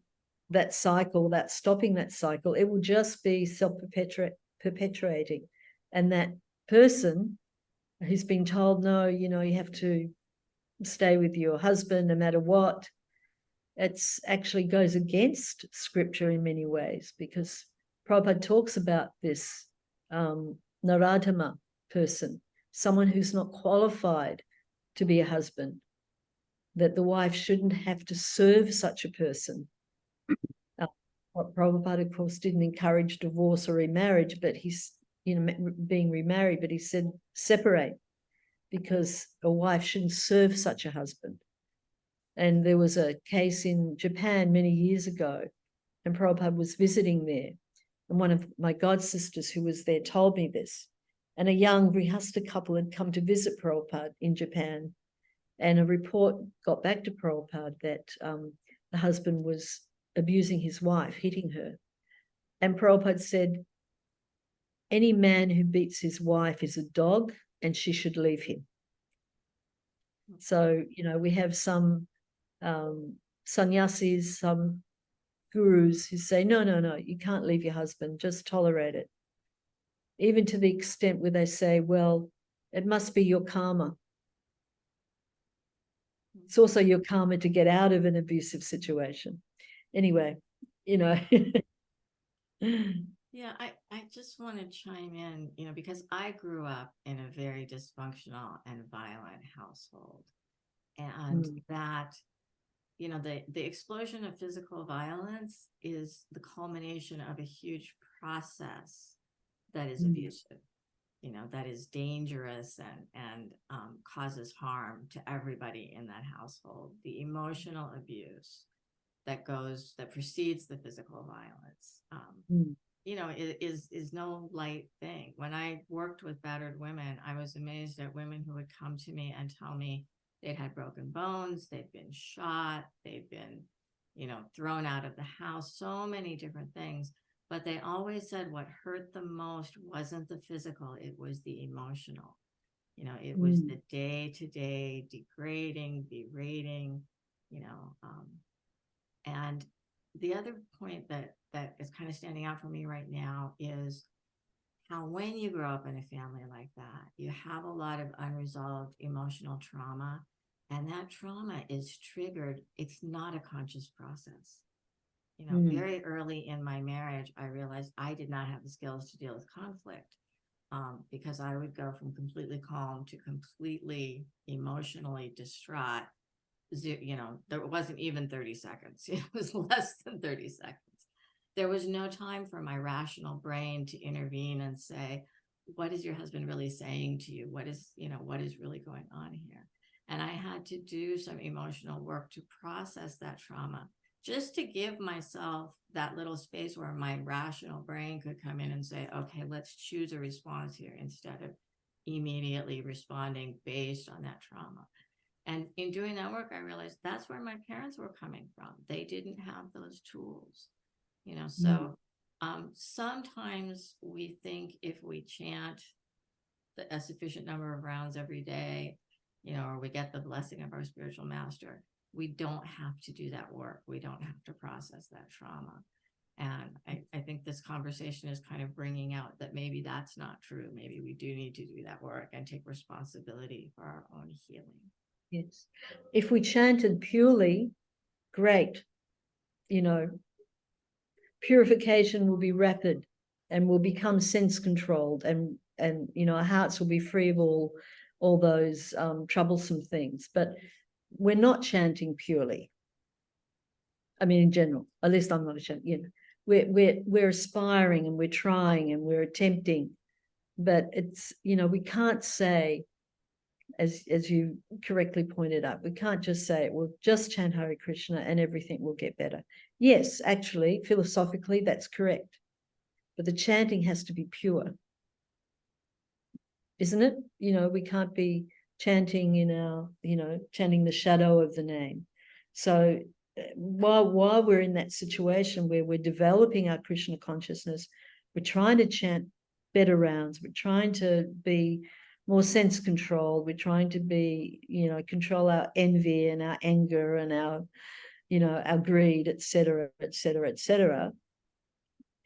Speaker 2: that cycle, without stopping that cycle, it will just be self-perpetuating. And that person who's been told, no, you know, you have to stay with your husband no matter what, it's actually goes against scripture in many ways, because Prabhupada talks about this Naradhama person, someone who's not qualified to be a husband, that the wife shouldn't have to serve such a person. Prabhupada, of course, didn't encourage divorce or remarriage, but he's, you know, being remarried, but he said separate, because a wife shouldn't serve such a husband. And there was a case in Japan many years ago, and Prabhupada was visiting there. And one of my god sisters who was there told me this. And a young Grihastha couple had come to visit Prabhupada in Japan. And a report got back to Prabhupada that the husband was abusing his wife, hitting her. And Prabhupada said, any man who beats his wife is a dog and she should leave him. So, you know, we have some sannyasis, some gurus who say, no, you can't leave your husband, just tolerate it. Even to the extent where they say, well, it must be your karma. It's also your karma to get out of an abusive situation. Anyway, you know.
Speaker 1: Yeah, I just want to chime in, you know, because I grew up in a very dysfunctional and violent household. And that, you know, the explosion of physical violence is the culmination of a huge process that is abusive, you know, that is dangerous and causes harm to everybody in that household. The emotional abuse that precedes the physical violence, you know, is no light thing. When I worked with battered women, I was amazed at women who would come to me and tell me they'd had broken bones, they'd been shot, they'd been, you know, thrown out of the house, so many different things. But they always said what hurt the most wasn't the physical, it was the emotional. You know, it was the day-to-day degrading, berating, you know. And the other point that is kind of standing out for me right now is how when you grow up in a family like that, you have a lot of unresolved emotional trauma, and that trauma is triggered. It's not a conscious process. You know, very early in my marriage, I realized I did not have the skills to deal with conflict, because I would go from completely calm to completely emotionally distraught. You know, there wasn't even 30 seconds. It was less than 30 seconds. There was no time for my rational brain to intervene and say, what is your husband really saying to you? What is really going on here? And I had to do some emotional work to process that trauma, just to give myself that little space where my rational brain could come in and say, okay, let's choose a response here instead of immediately responding based on that trauma. And in doing that work, I realized that's where my parents were coming from. They didn't have those tools, you know. So sometimes we think if we chant a sufficient number of rounds every day, you know, or we get the blessing of our spiritual master, we don't have to do that work. We don't have to process that trauma. And I think this conversation is kind of bringing out that maybe that's not true. Maybe we do need to do that work and take responsibility for our own healing.
Speaker 2: Yes. If we chanted purely, great. You know, purification will be rapid and will become sense controlled, and you know, our hearts will be free of all those troublesome things. But we're not chanting purely. I mean, in general, at least I'm not chanting. You know, we're aspiring and we're trying and we're attempting, but it's, you know, we can't say, as you correctly pointed out, we can't just say, well, just chant Hare Krishna and everything will get better. Yes, actually, philosophically, that's correct. But the chanting has to be pure, isn't it? You know, we can't be chanting in our, chanting the shadow of the name. So while we're in that situation where we're developing our Krishna consciousness, we're trying to chant better rounds, we're trying to be more sense control, we're trying to be, control our envy and our anger and our, our greed, etc., etc., etc.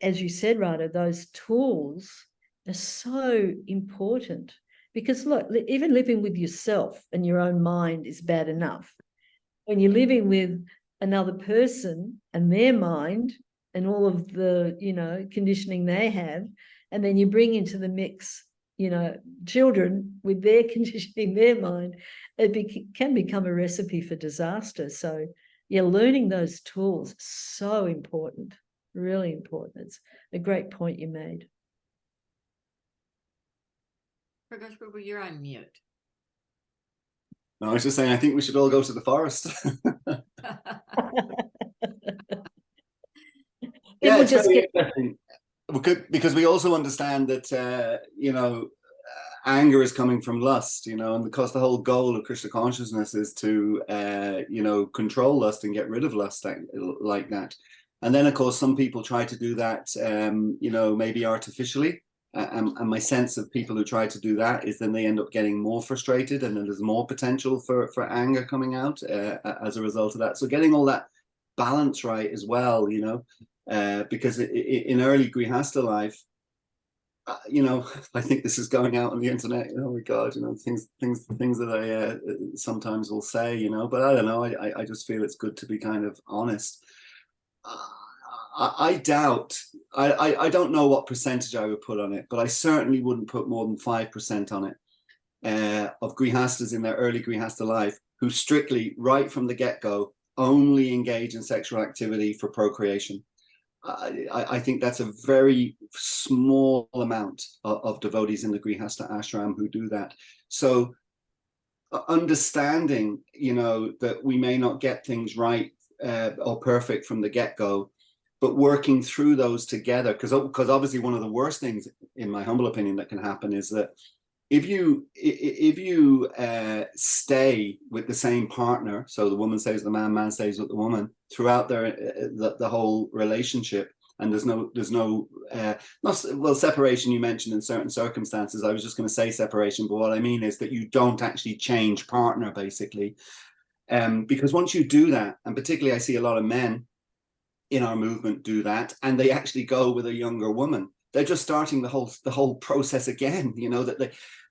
Speaker 2: As you said, Radha, those tools are so important, because look, even living with yourself and your own mind is bad enough. When you're living with another person and their mind and all of the, conditioning they have, and then you bring into the mix, children with their conditioning, their mind, it can become a recipe for disaster. So yeah, learning those tools, so important, really important. It's a great point you made.
Speaker 1: Pragosh, you're on mute.
Speaker 3: No, I was just saying, I think we should all go to the forest. Yeah, it's very interesting. Because we also understand that, anger is coming from lust, and because the whole goal of Krishna consciousness is to, control lust and get rid of lust like that. And then, of course, some people try to do that, maybe artificially. And my sense of people who try to do that is then they end up getting more frustrated, and then there's more potential for anger coming out as a result of that. So getting all that balance right as well, because in early Grihastha life, I think this is going out on the internet. Oh my God, things that I sometimes will say, but I don't know. I just feel it's good to be kind of honest. I doubt, I don't know what percentage I would put on it, but I certainly wouldn't put more than 5% on it of Grihasthas in their early Grihastha life who strictly, right from the get-go, only engage in sexual activity for procreation. I think that's a very small amount of devotees in the Grihastha ashram who do that. So understanding, that we may not get things right or perfect from the get-go, but working through those together, because obviously one of the worst things, in my humble opinion, that can happen is that if you stay with the same partner, so the woman stays with the man, man stays with the woman throughout the whole relationship, and there's no separation you mentioned in certain circumstances. I was just going to say separation, but what I mean is that you don't actually change partner, basically, because once you do that, and particularly I see a lot of men in our movement do that, and they actually go with a younger woman. They're just starting the whole process again,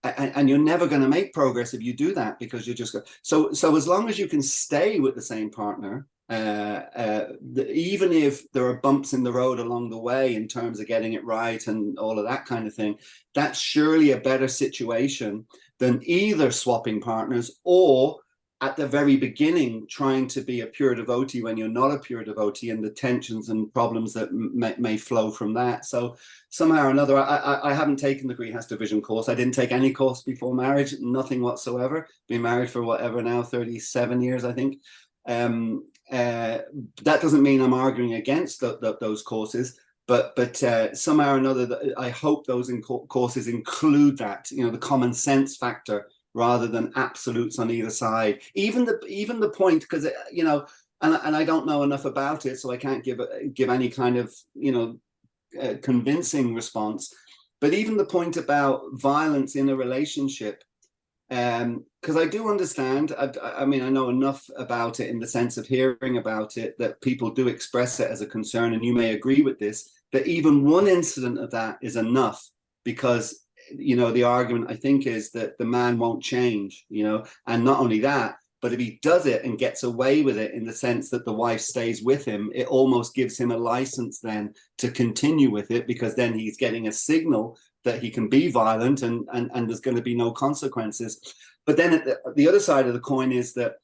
Speaker 3: and you're never going to make progress if you do that, because you just go. So as long as you can stay with the same partner, even if there are bumps in the road along the way in terms of getting it right and all of that kind of thing, that's surely a better situation than either swapping partners or at the very beginning trying to be a pure devotee when you're not a pure devotee, and the tensions and problems that may flow from that. So somehow or another, I haven't taken the Grihastha Vision course. I didn't take any course before marriage, nothing whatsoever. Been married for whatever now, 37 years, I think. That doesn't mean I'm arguing against those courses, but somehow or another, I hope those courses include that, the common sense factor, rather than absolutes on either side. Even the point, because and I don't know enough about it, so I can't give any kind of convincing response. But even the point about violence in a relationship, because I do understand. I mean, I know enough about it in the sense of hearing about it, that people do express it as a concern, and you may agree with this. That even one incident of that is enough, because the argument, I think, is that the man won't change, and not only that, but if he does it and gets away with it in the sense that the wife stays with him, it almost gives him a license then to continue with it, because then he's getting a signal that he can be violent and there's going to be no consequences. But then the other side of the coin is that,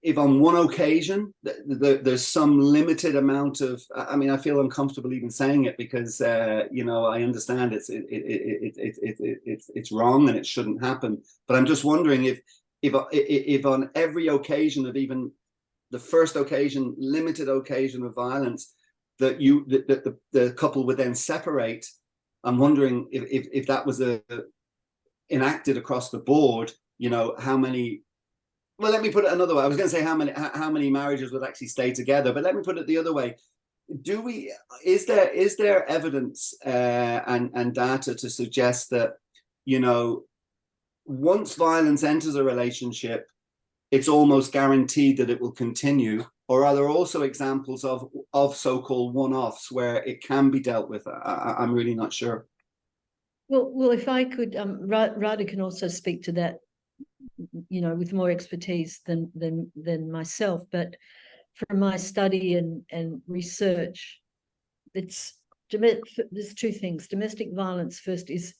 Speaker 3: if on one occasion there's some limited amount of, I mean, I feel uncomfortable even saying it, because I understand it's wrong and it shouldn't happen. But I'm just wondering if on every occasion of even the first occasion, limited occasion of violence, that the couple would then separate. I'm wondering if that was enacted across the board, you know, how many, well, let me put it another way. I was going to say how many marriages would actually stay together, but let me put it the other way. Is there evidence and data to suggest that, you know, once violence enters a relationship, it's almost guaranteed that it will continue? Or are there also examples of so-called one-offs where it can be dealt with? I'm really not sure.
Speaker 2: Well, if I could, Radha can also speak to that, you know, with more expertise than myself. But from my study and research, there's two things. Domestic violence, first, is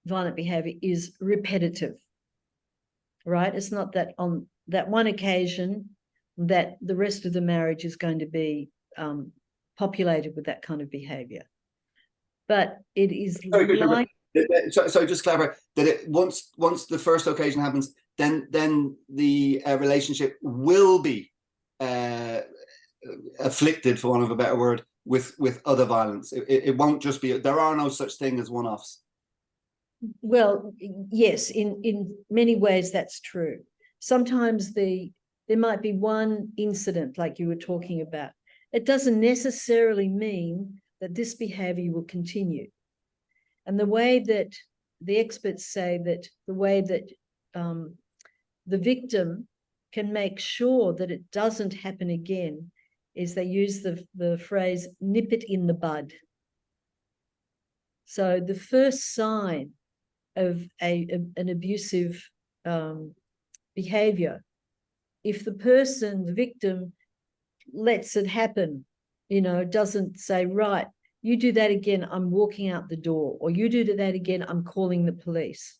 Speaker 2: violent behavior is repetitive, right? It's not that on that one occasion that the rest of the marriage is going to be populated with that kind of behavior. But it is like...
Speaker 3: So just clarify that it once the first occasion happens, then the relationship will be afflicted, for want of a better word, with other violence. It won't just be, there are no such thing as one-offs.
Speaker 2: Well, yes, in many ways that's true. Sometimes there might be one incident like you were talking about. It doesn't necessarily mean that this behavior will continue. And the way that the experts say that the way that the victim can make sure that it doesn't happen again is they use the phrase, nip it in the bud. So the first sign of an abusive behavior, if the victim lets it happen, you know, doesn't say, right, you do that again, I'm walking out the door, or you do that again, I'm calling the police.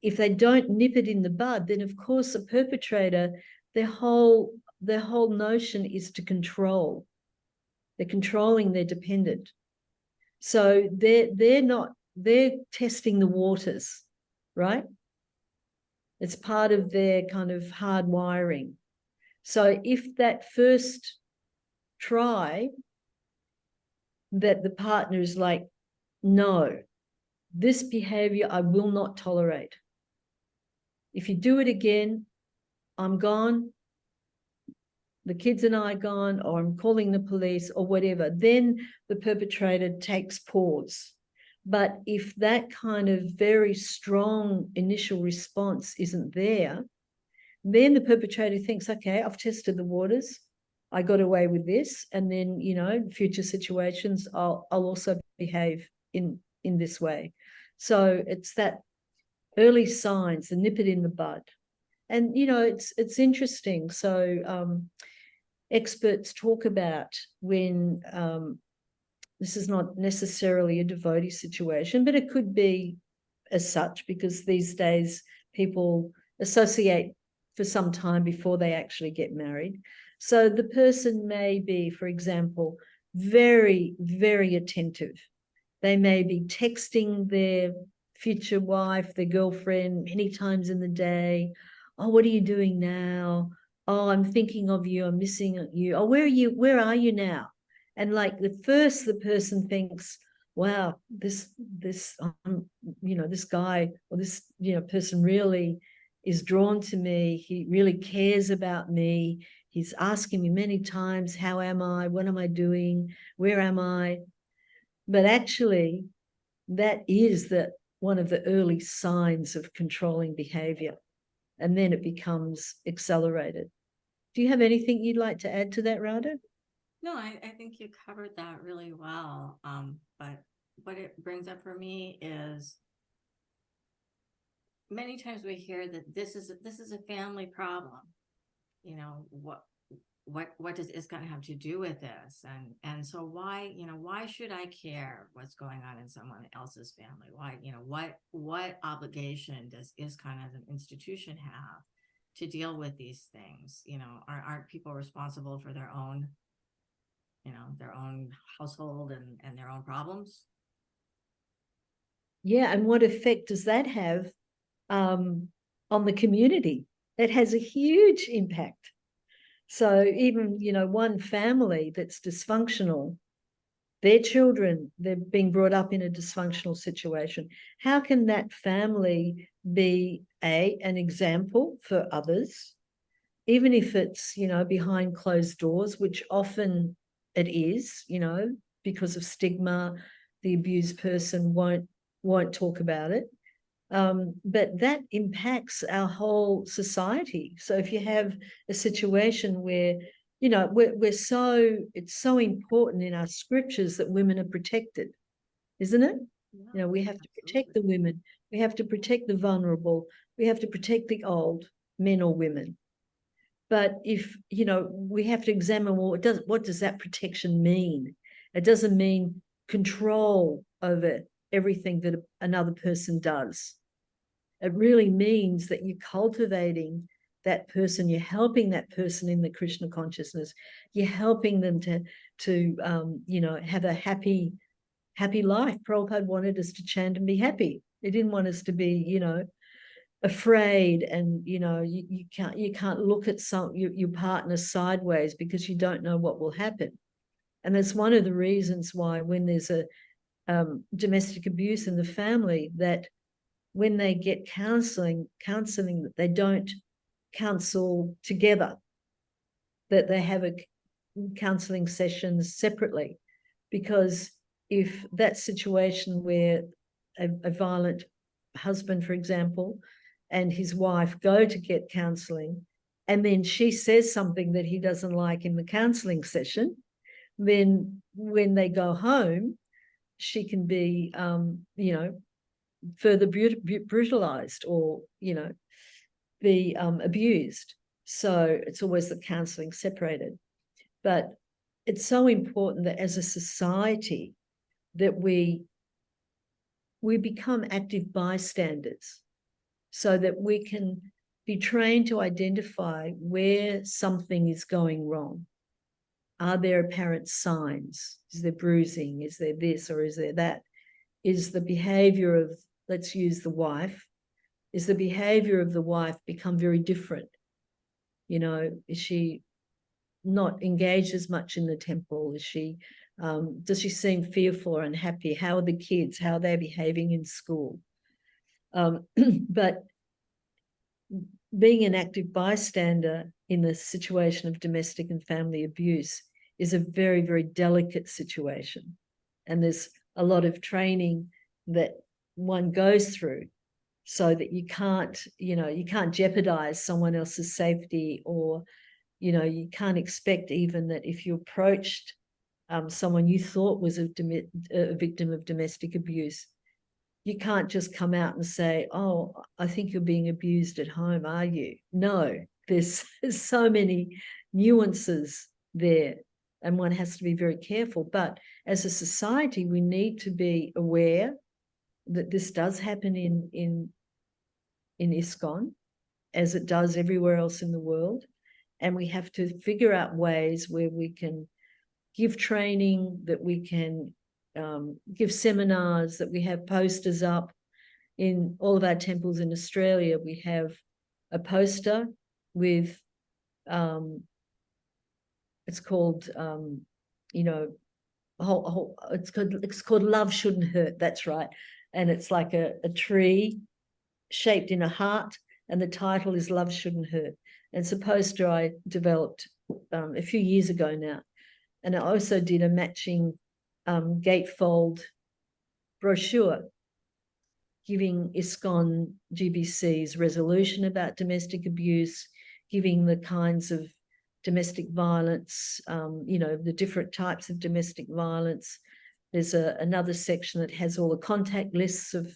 Speaker 2: If they don't nip it in the bud, then of course a perpetrator, their whole notion is to control. They're controlling their dependent. So they're testing the waters, right? It's part of their kind of hard wiring. So if that first try, that the partner is like, no, this behavior I will not tolerate. If you do it again, I'm gone, the kids and I are gone, or I'm calling the police or whatever, then the perpetrator takes pause. But if that kind of very strong initial response isn't there, then the perpetrator thinks, okay, I've tested the waters, I got away with this, and then, you know, in future situations, I'll also behave in this way. So it's that early signs, the nip it in the bud. And, you know, it's interesting. So experts talk about when this is not necessarily a devotee situation, but it could be as such, because these days people associate for some time before they actually get married. So the person may be, for example, very, very attentive. They may be texting their future wife, their girlfriend, many times in the day. Oh, what are you doing now? Oh, I'm thinking of you. I'm missing you. Oh, where are you? Where are you now? And like the person thinks, wow, this you know, this guy or this, you know, person really is drawn to me. He really cares about me. He's asking me many times, how am I? What am I doing? Where am I? But actually, that is one of the early signs of controlling behavior. And then it becomes accelerated. Do you have anything you'd like to add to that, Radha?
Speaker 1: No, I think you covered that really well. But what it brings up for me is many times we hear that this is a family problem. You know, what does ISKCON have to do with this? And so why, you know, why should I care what's going on in someone else's family? Why, you know, what obligation does ISKCON as an institution have to deal with these things? You know, aren't people responsible for their own, you know, their own household and their own problems?
Speaker 2: Yeah, and what effect does that have on the community? That has a huge impact. So even, you know, one family that's dysfunctional their children, they're being brought up in a dysfunctional situation. How can that family be an example for others, even if it's, you know, behind closed doors, which often it is, you know, because of stigma, the abused person won't talk about it. But that impacts our whole society. So if you have a situation where, you know, it's so important in our scriptures that women are protected, isn't it?
Speaker 1: Yeah,
Speaker 2: You know, we have to protect
Speaker 1: absolutely.
Speaker 2: the women, we have to protect the vulnerable, we have to protect the old, men or women. But if, you know, we have to examine, well, what does that protection mean? It doesn't mean control over everything that another person does. It really means that you're cultivating that person, you're helping that person in the Krishna consciousness, you're helping them to you know, have a happy life. Prabhupada wanted us to chant and be happy. He didn't want us to be, you know, afraid, and you know, you can't look at your partner sideways because you don't know what will happen. And that's one of the reasons why when there's a domestic abuse in the family, that when they get counseling that they don't counsel together, that they have a counseling sessions separately. Because if that situation where a violent husband, for example, and his wife go to get counseling, and then she says something that he doesn't like in the counseling session, then when they go home, she can be, you know, further brutalized or, you know, be abused. So it's always the counseling separated. But it's so important that as a society that we become active bystanders, so that we can be trained to identify where something is going wrong. Are there apparent signs? Is there bruising? Is there this or is there that? Is the behavior of, let's use the wife, is the behavior of the wife become very different? You know, is she not engaged as much in the temple? Is she, does she seem fearful or unhappy? How are the kids? How are they behaving in school? But being an active bystander in the situation of domestic and family abuse is a very, very delicate situation. And there's a lot of training that one goes through so that you can't, you know, you can't jeopardize someone else's safety, or, you know, you can't expect even that if you approached someone you thought was a victim of domestic abuse, you can't just come out and say, oh, I think you're being abused at home, are you? No, there's so many nuances there, and one has to be very careful. But as a society, we need to be aware that this does happen in ISKCON, as it does everywhere else in the world. And we have to figure out ways where we can give training, that we can give seminars, that we have posters up. In all of our temples in Australia, we have a poster with, it's called, you know, it's called Love Shouldn't Hurt, that's right. And it's like a tree shaped in a heart, and the title is Love Shouldn't Hurt. And it's a poster I developed a few years ago now. And I also did a matching gatefold brochure giving ISKCON GBC's resolution about domestic abuse, giving the kinds of domestic violence, you know, the different types of domestic violence. There's another section that has all the contact lists of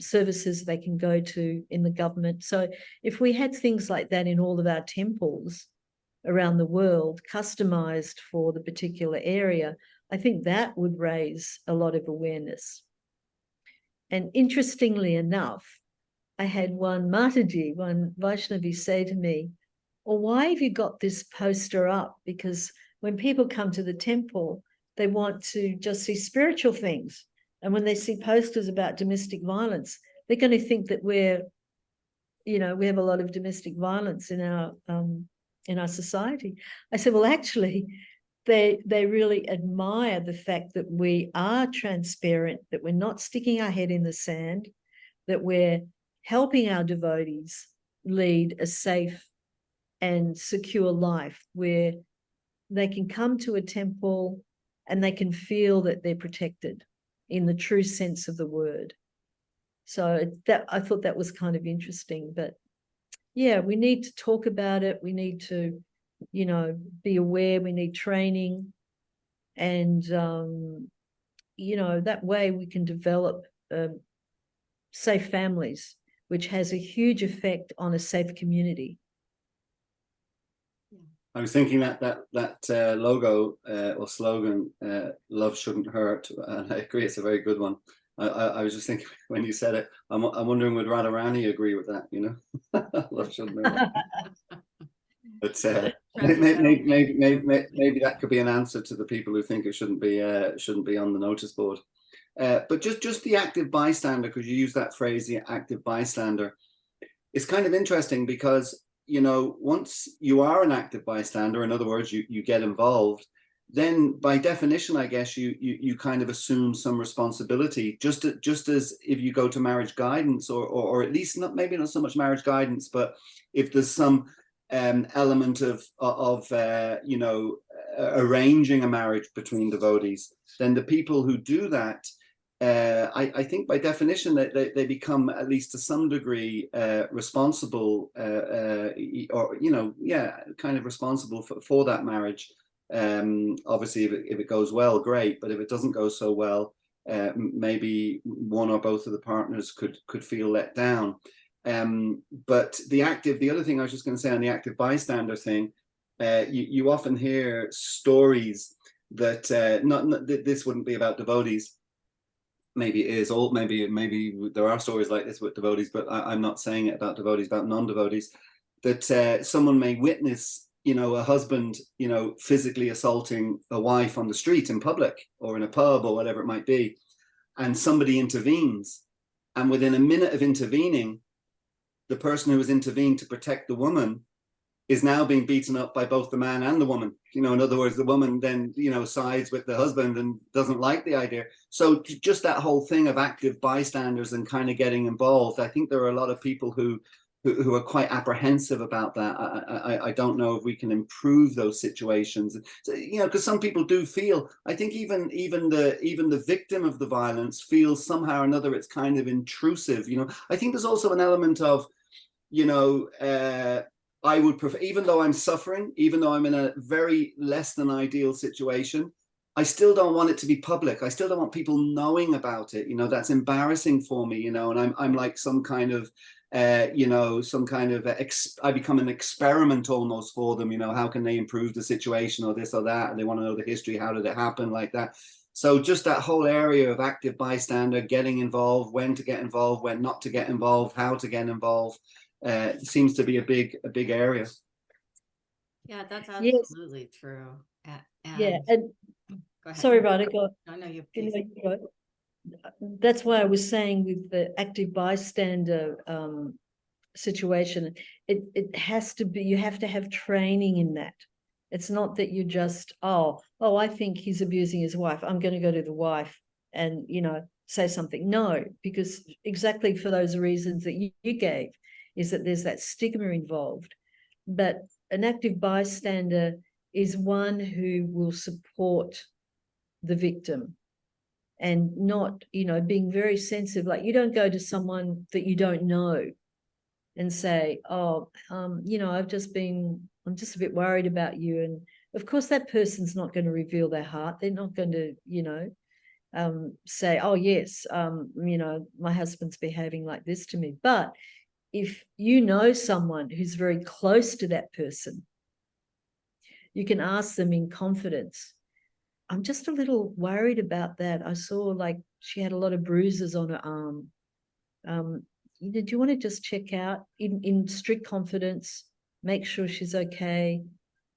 Speaker 2: services they can go to in the government. So if we had things like that in all of our temples around the world, customized for the particular area, I think that would raise a lot of awareness. And interestingly enough, I had one Mataji, one Vaishnavi, say to me, well, why have you got this poster up? Because when people come to the temple, they want to just see spiritual things. And when they see posters about domestic violence, they're going to think that we're, you know, we have a lot of domestic violence in our society. I said, well, actually, they really admire the fact that we are transparent, that we're not sticking our head in the sand, that we're helping our devotees lead a safe and secure life where they can come to a temple and they can feel that they're protected in the true sense of the word. So that, I thought that was kind of interesting. But yeah, we need to talk about it. We need to, you know, be aware. We need training. And, you know, that way we can develop safe families, which has a huge effect on a safe community.
Speaker 3: I was thinking that logo or slogan, "Love shouldn't hurt," and I agree, it's a very good one. I was just thinking when you said it, I'm wondering would Radharani agree with that? You know, love shouldn't hurt. But maybe that could be an answer to the people who think it shouldn't be on the notice board. But just the active bystander, because you use that phrase, the active bystander, it's kind of interesting because, you know, once you are an active bystander, in other words, you get involved, then by definition, I guess you kind of assume some responsibility, just as if you go to marriage guidance, or at least maybe not so much marriage guidance, but if there's some element of you know, arranging a marriage between devotees, then the people who do that, I think by definition that they become, at least to some degree, responsible, or, you know, yeah, kind of responsible for that marriage. Obviously, if it goes well, great, but if it doesn't go so well, maybe one or both of the partners could feel let down. But the other thing I was just going to say on the active bystander thing, you often hear stories that this wouldn't be about devotees. Maybe it is, or maybe there are stories like this with devotees, but I'm not saying it about devotees, about non-devotees, that someone may witness, you know, a husband, you know, physically assaulting a wife on the street in public or in a pub or whatever it might be, and somebody intervenes, and within a minute of intervening, the person who has intervened to protect the woman is now being beaten up by both the man and the woman. You know, in other words, the woman then, you know, sides with the husband and doesn't like the idea. So just that whole thing of active bystanders and kind of getting involved, I think there are a lot of people who are quite apprehensive about that. I don't know if we can improve those situations. So, you know, because some people do feel, I think even the victim of the violence feels somehow or another it's kind of intrusive. You know, I think there's also an element of, you know, I would prefer, even though I'm suffering, even though I'm in a very less than ideal situation, I still don't want it to be public. I still don't want people knowing about it. You know, that's embarrassing for me, you know, and I'm like some kind of, you know, some kind of, I become an experiment almost for them. You know, how can they improve the situation or this or that? And they want to know the history. How did it happen, like that? So just that whole area of active bystander, getting involved, when to get involved, when not to get involved, how to get involved, seems to be a big area.
Speaker 1: Yeah, that's absolutely true.
Speaker 2: Yeah, and
Speaker 1: go ahead.
Speaker 2: Sorry, Radha, go.
Speaker 1: No, you
Speaker 2: go. That's why I was saying with the active bystander situation, it has to be, you have to have training in that. It's not that you just, oh, I think he's abusing his wife, I'm going to go to the wife and, you know, say something. No, because exactly for those reasons that you gave, is that there's that stigma involved. But an active bystander is one who will support the victim and not, you know, being very sensitive. Like, you don't go to someone that you don't know and say, oh, you know, I'm just a bit worried about you. And of course that person's not going to reveal their heart. They're not going to, you know, say, oh yes, you know, my husband's behaving like this to me. But if you know someone who's very close to that person, you can ask them in confidence, I'm just a little worried about that. I saw like she had a lot of bruises on her arm. Do you want to just check out in strict confidence, make sure she's okay?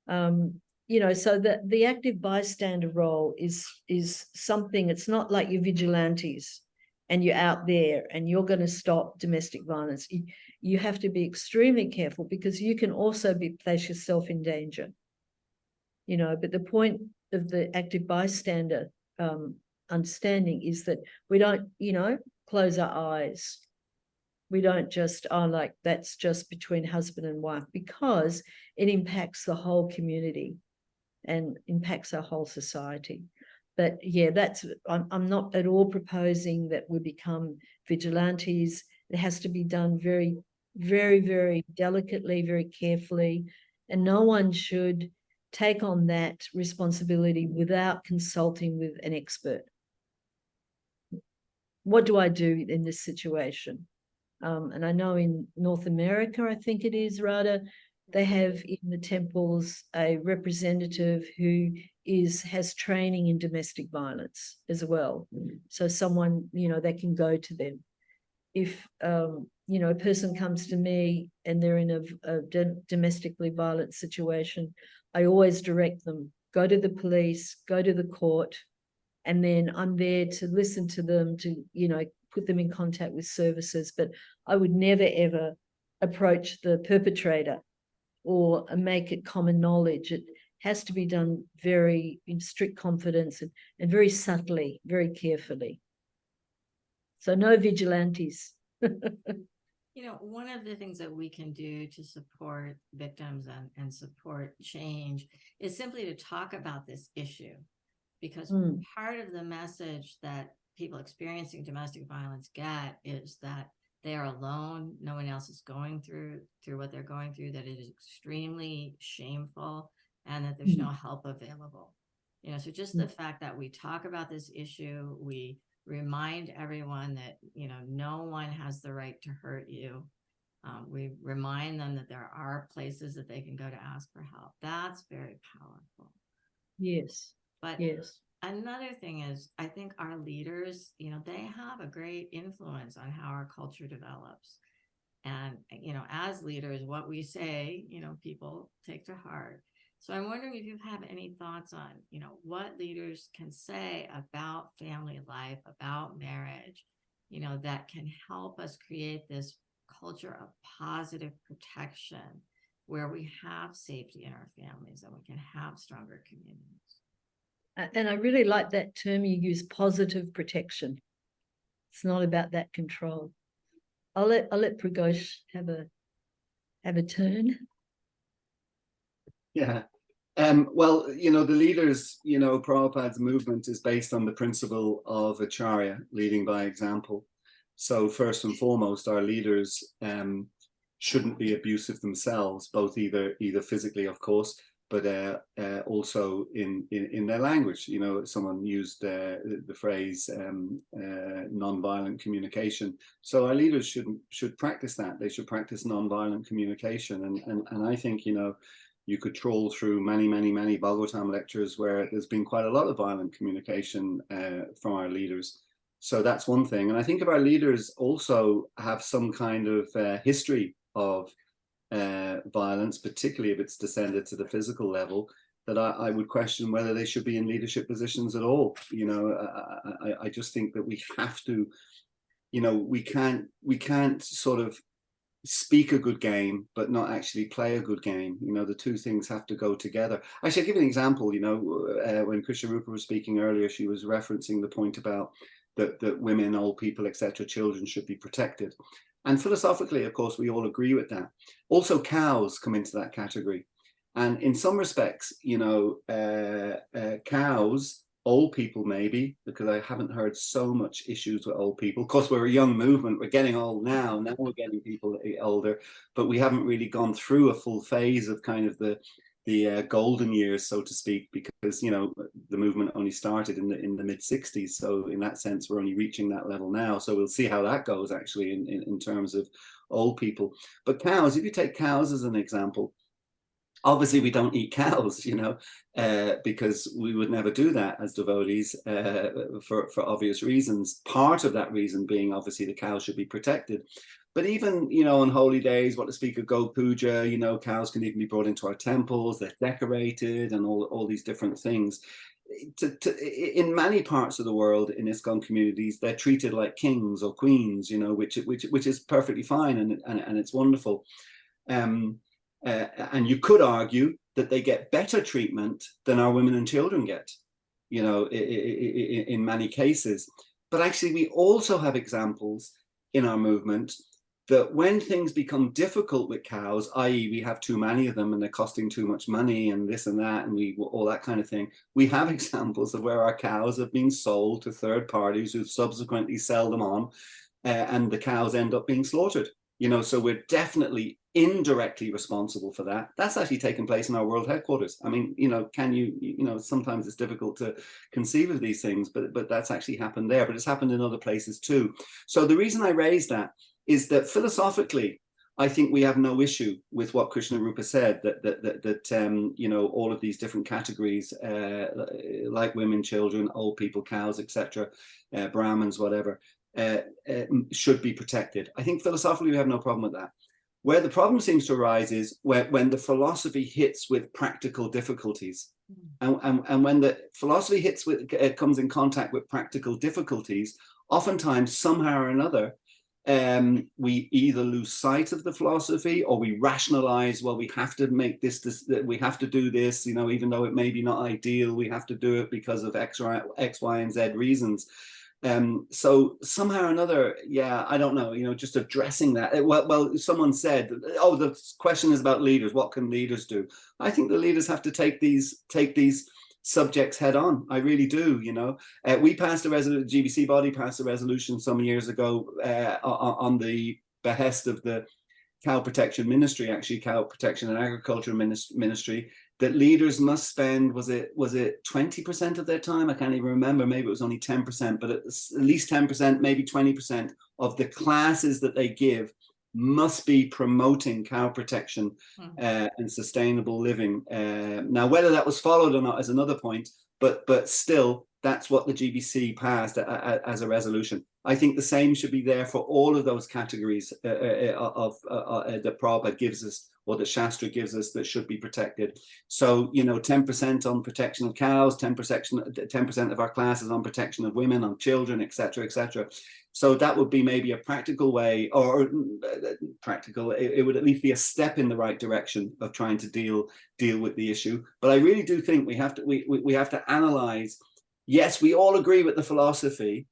Speaker 2: You know, so the active bystander role is something, it's not like you're vigilantes and you're out there and you're going to stop domestic violence. You have to be extremely careful because you can also place yourself in danger. You know, but the point the active bystander understanding is that we don't, close our eyes. We don't just, like, that's just between husband and wife, because it impacts the whole community and impacts our whole society. But yeah, I'm not at all proposing that we become vigilantes. It has to be done very, very, very delicately, very carefully, and no one should take on that responsibility without consulting with an expert. What do I do in this situation? And I know in North America, I think it is, Radha, they have in the temples a representative who has training in domestic violence as well. So someone, they can go to them. If, a person comes to me and they're in a domestically violent situation, I always direct them, go to the police, go to the court, and then I'm there to listen to them, to, put them in contact with services. But I would never, ever approach the perpetrator or make it common knowledge. It has to be done very in strict confidence and very subtly, very carefully. So no vigilantes.
Speaker 1: One of the things that we can do to support victims and support change is simply to talk about this issue, because part of the message that people experiencing domestic violence get is that they are alone. No one else is going through what they're going through, that it is extremely shameful, and that there's no help available. So just the fact that we talk about this issue, we remind everyone that, no one has the right to hurt you. We remind them that there are places that they can go to ask for help. That's very powerful.
Speaker 2: Yes.
Speaker 1: But
Speaker 2: yes.
Speaker 1: Another thing is, I think our leaders, they have a great influence on how our culture develops. And, as leaders, what we say, people take to heart. So I'm wondering if you have any thoughts on, what leaders can say about family life, about marriage, that can help us create this culture of positive protection where we have safety in our families and we can have stronger communities.
Speaker 2: And I really like that term you use, positive protection. It's not about that control. I'll let Pragosh have a turn.
Speaker 3: Yeah. Well, the leaders, Prabhupada's movement is based on the principle of acharya, leading by example. So first and foremost, our leaders shouldn't be abusive themselves, both either physically, of course, but also in their language. Someone used the phrase non-violent communication. So our leaders should practice that. They should practice non-violent communication. And I think, you could troll through many, many, many Bhagavatam lectures where there's been quite a lot of violent communication from our leaders. So that's one thing. And I think if our leaders also have some kind of history of violence, particularly if it's descended to the physical level, that I would question whether they should be in leadership positions at all. I just think that we have to, we can't sort of speak a good game but not actually play a good game. The two things have to go together. Actually, I'll give an example. When Krishnarupa was speaking earlier, she was referencing the point about that women, old people, etc., children should be protected. And philosophically, of course, we all agree with that. Also, cows come into that category. And in some respects, cows, old people maybe, because I haven't heard so much issues with old people. Of course, we're a young movement. We're getting old now. Now we're getting people older. But we haven't really gone through a full phase of kind of the golden years, so to speak, because, the movement only started in the mid-60s. So in that sense, we're only reaching that level now. So we'll see how that goes, actually, in terms of old people. But cows, if you take cows as an example, obviously we don't eat cows, because we would never do that as devotees for obvious reasons. Part of that reason being, obviously, the cows should be protected. But even, on holy days, what to speak of Go Puja, cows can even be brought into our temples. They're decorated and all these different things. In many parts of the world, in ISKCON communities, they're treated like kings or queens, which is perfectly fine, and it's wonderful. And you could argue that they get better treatment than our women and children get, you know, in many cases. But actually, we also have examples in our movement that when things become difficult with cows, i.e. we have too many of them and they're costing too much money and this and that, and we all that kind of thing, we have examples of where our cows have been sold to third parties who subsequently sell them on, and the cows end up being slaughtered. You know, so we're definitely indirectly responsible for that. That's actually taken place in our world headquarters. I mean, you know, sometimes it's difficult to conceive of these things, but that's actually happened there, but it's happened in other places too. So the reason I raise that is that philosophically, I think we have no issue with what Krishnarupa said, that you know, all of these different categories, like women, children, old people, cows, etc., Brahmins, whatever, should be protected. I think philosophically we have no problem with that. Where the problem seems to arise is when the philosophy hits with practical difficulties, and when the philosophy comes in contact with practical difficulties, oftentimes somehow or another, we either lose sight of the philosophy, or we rationalize, well, we have to make this, we have to do this, you know, even though it may be not ideal, we have to do it because of X, Y, and Z reasons. So somehow or another, yeah, I don't know, you know, just addressing that. Well, someone said, oh, the question is about leaders. What can leaders do? I think the leaders have to take these subjects head on. I really do, you know. We passed a resolution, the GBC body passed a resolution some years ago on the behest of the Cow Protection Ministry, actually Cow Protection and Agriculture Ministry, that leaders must spend, was it 20% of their time? I can't even remember, maybe it was only 10%, but at least 10%, maybe 20% of the classes that they give must be promoting cow protection and sustainable living. Now, whether that was followed or not is another point, but still, that's what the GBC passed as a resolution. I think the same should be there for all of those categories that Prabhupada gives us, or that Shastra gives us, that should be protected. So, you know, 10% on protection of cows, 10% of our classes on protection of women, on children, etc., etc. So that would be maybe a practical way, or practical, it would at least be a step in the right direction of trying to deal with the issue. But I really do think we have to analyze. Yes, we all agree with the philosophy,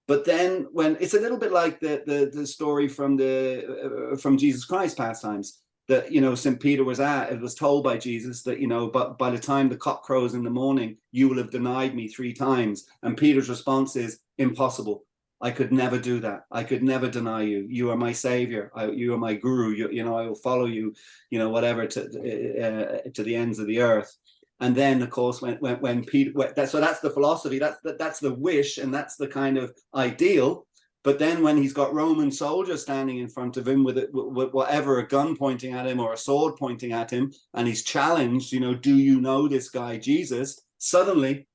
Speaker 3: but then when it's a little bit like the story from Jesus Christ pastimes, that, you know, St. Peter was told by Jesus that, you know, but by the time the cock crows in the morning, you will have denied me 3 times. And Peter's response is, impossible. I could never do that. I could never deny you. You are my savior. You are my guru. You know, I will follow you, you know, whatever, to the ends of the earth. And then, of course, when Peter, so that's the philosophy, that's the wish, and that's the kind of ideal. But then when he's got Roman soldiers standing in front of him with whatever, a gun pointing at him or a sword pointing at him, and he's challenged, you know, do you know this guy Jesus? Suddenly,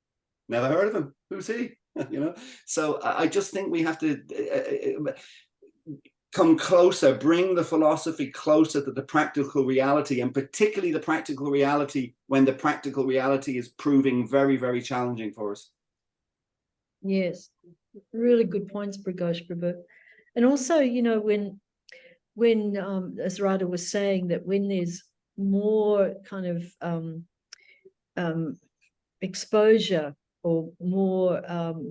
Speaker 3: never heard of him. Who's he? You know. So I just think we have to come closer, bring the philosophy closer to the practical reality, and particularly the practical reality when the practical reality is proving very, very challenging for us.
Speaker 2: Yes, really good points, Pragosh Prabhu. And also, you know, when as Radha was saying, that when there's more kind of exposure, or more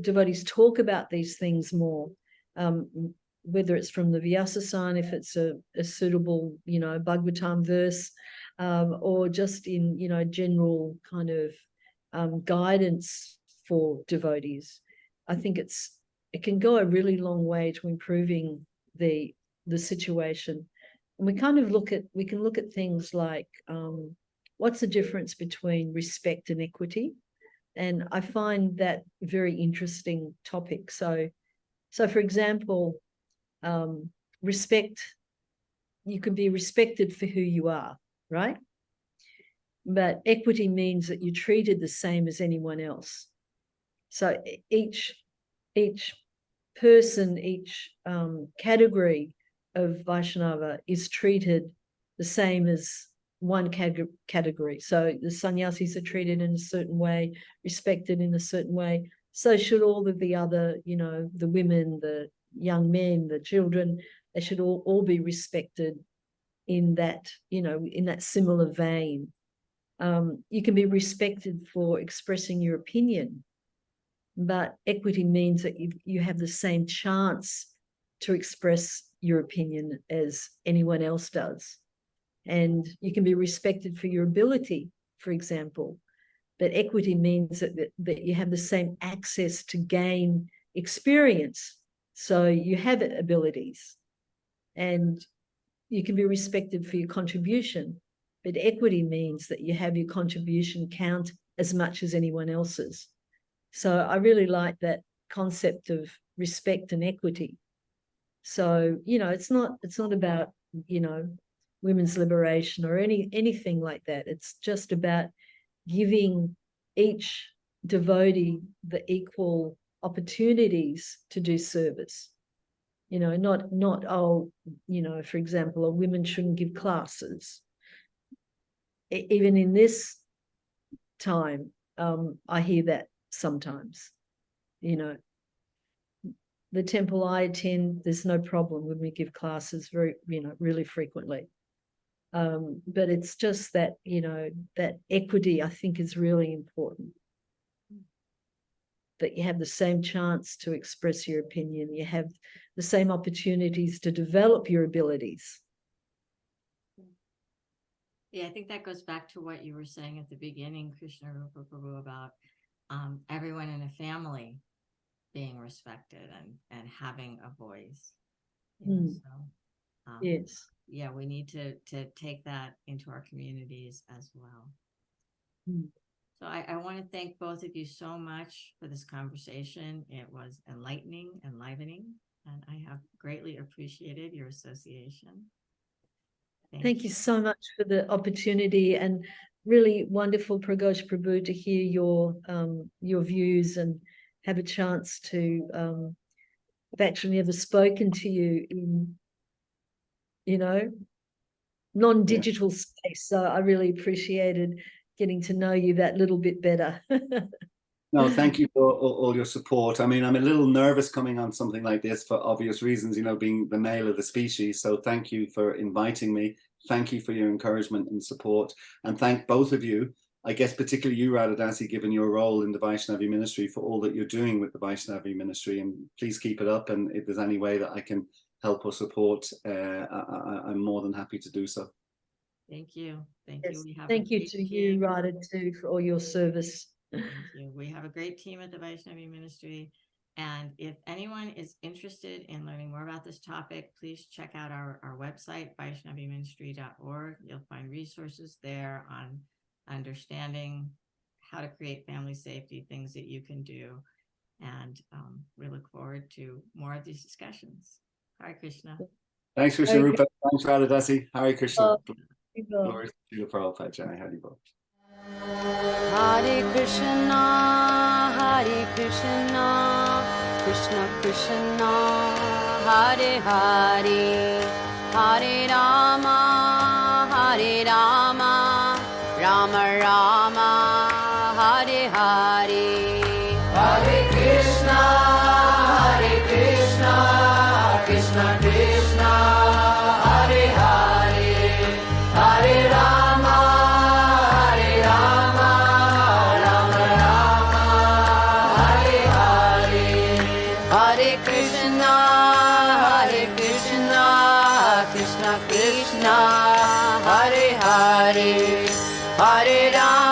Speaker 2: devotees talk about these things more, whether it's from the Vyasa-san, if it's a suitable, you know, Bhagavatam verse, or just in, you know, general kind of guidance for devotees. I think it can go a really long way to improving the situation. And we can look at things like what's the difference between respect and equity, and I find that a very interesting topic. So for example, respect, you can be respected for who you are, right? But equity means that you're treated the same as anyone else. So each person, each category of Vaishnava is treated the same as one category. So the sannyasis are treated in a certain way, respected in a certain way. So should all of the other, you know, the women, the young men, the children, they should all be respected in that, in that similar vein. You can be respected for expressing your opinion, but equity means that you have the same chance to express your opinion as anyone else does. And you can be respected for your ability, for example. But equity means that you have the same access to gain experience. So you have abilities and you can be respected for your contribution. But equity means that you have your contribution count as much as anyone else's. So I really like that concept of respect and equity. So, it's not about, women's liberation or anything like that. It's just about giving each devotee the equal opportunities to do service. Not for example, women shouldn't give classes. Even in this time, I hear that sometimes. The temple I attend, there's no problem when we give classes really frequently. But it's just that, that equity, I think, is really important. That you have the same chance to express your opinion. You have the same opportunities to develop your abilities.
Speaker 1: Yeah, I think that goes back to what you were saying at the beginning, Krishnarupa Prabhu, about everyone in a family being respected and having a voice.
Speaker 2: Yes.
Speaker 1: Yeah, we need to take that into our communities as well. So I want to thank both of you so much for this conversation. It was enlightening, enlivening, and I have greatly appreciated your association.
Speaker 2: Thank you so much for the opportunity, and really wonderful, Pragosh Prabhu, to hear your views and have a chance to I've actually never spoken to you in non-digital space, so I really appreciated getting to know you that little bit better.
Speaker 3: No, thank you for all your support. I mean, I'm a little nervous coming on something like this for obvious reasons, being the male of the species. So thank you for inviting me. Thank you for your encouragement and support. And thank both of you, I guess particularly you, Radha Dasi, given your role in the Vaishnavi ministry, for all that you're doing with the Vaishnavi ministry. And please keep it up. And if there's any way that I can help or support, I'm more than happy to do so.
Speaker 1: Thank you. Thank
Speaker 2: Yes,
Speaker 1: you. We have
Speaker 2: thank you to you, Radha, too, for all your service.
Speaker 1: Thank you. We have a great team at the Vaishnavi Ministry. And if anyone is interested in learning more about this topic, please check out our website, vaishnaviministry.org. You'll find resources there on understanding how to create family safety, things that you can do. And we look forward to more of these discussions. Hare Krishna.
Speaker 3: Thanks, Krishnarupa. Thanks, Radha Dasi. Hare Krishna.
Speaker 2: Glory
Speaker 3: to the Prabhupada. Jai Haribol.
Speaker 4: Hare Krishna, Krishna Krishna, Hare Hare, Hare Rama, Rama Rama, Hare Hare. Hare Krishna, Krishna Krishna, Hare Hare, Hare Rama, Rama Rama, Hare Hare. Hare Krishna, Krishna Krishna, Hare Hare, Hare Rama.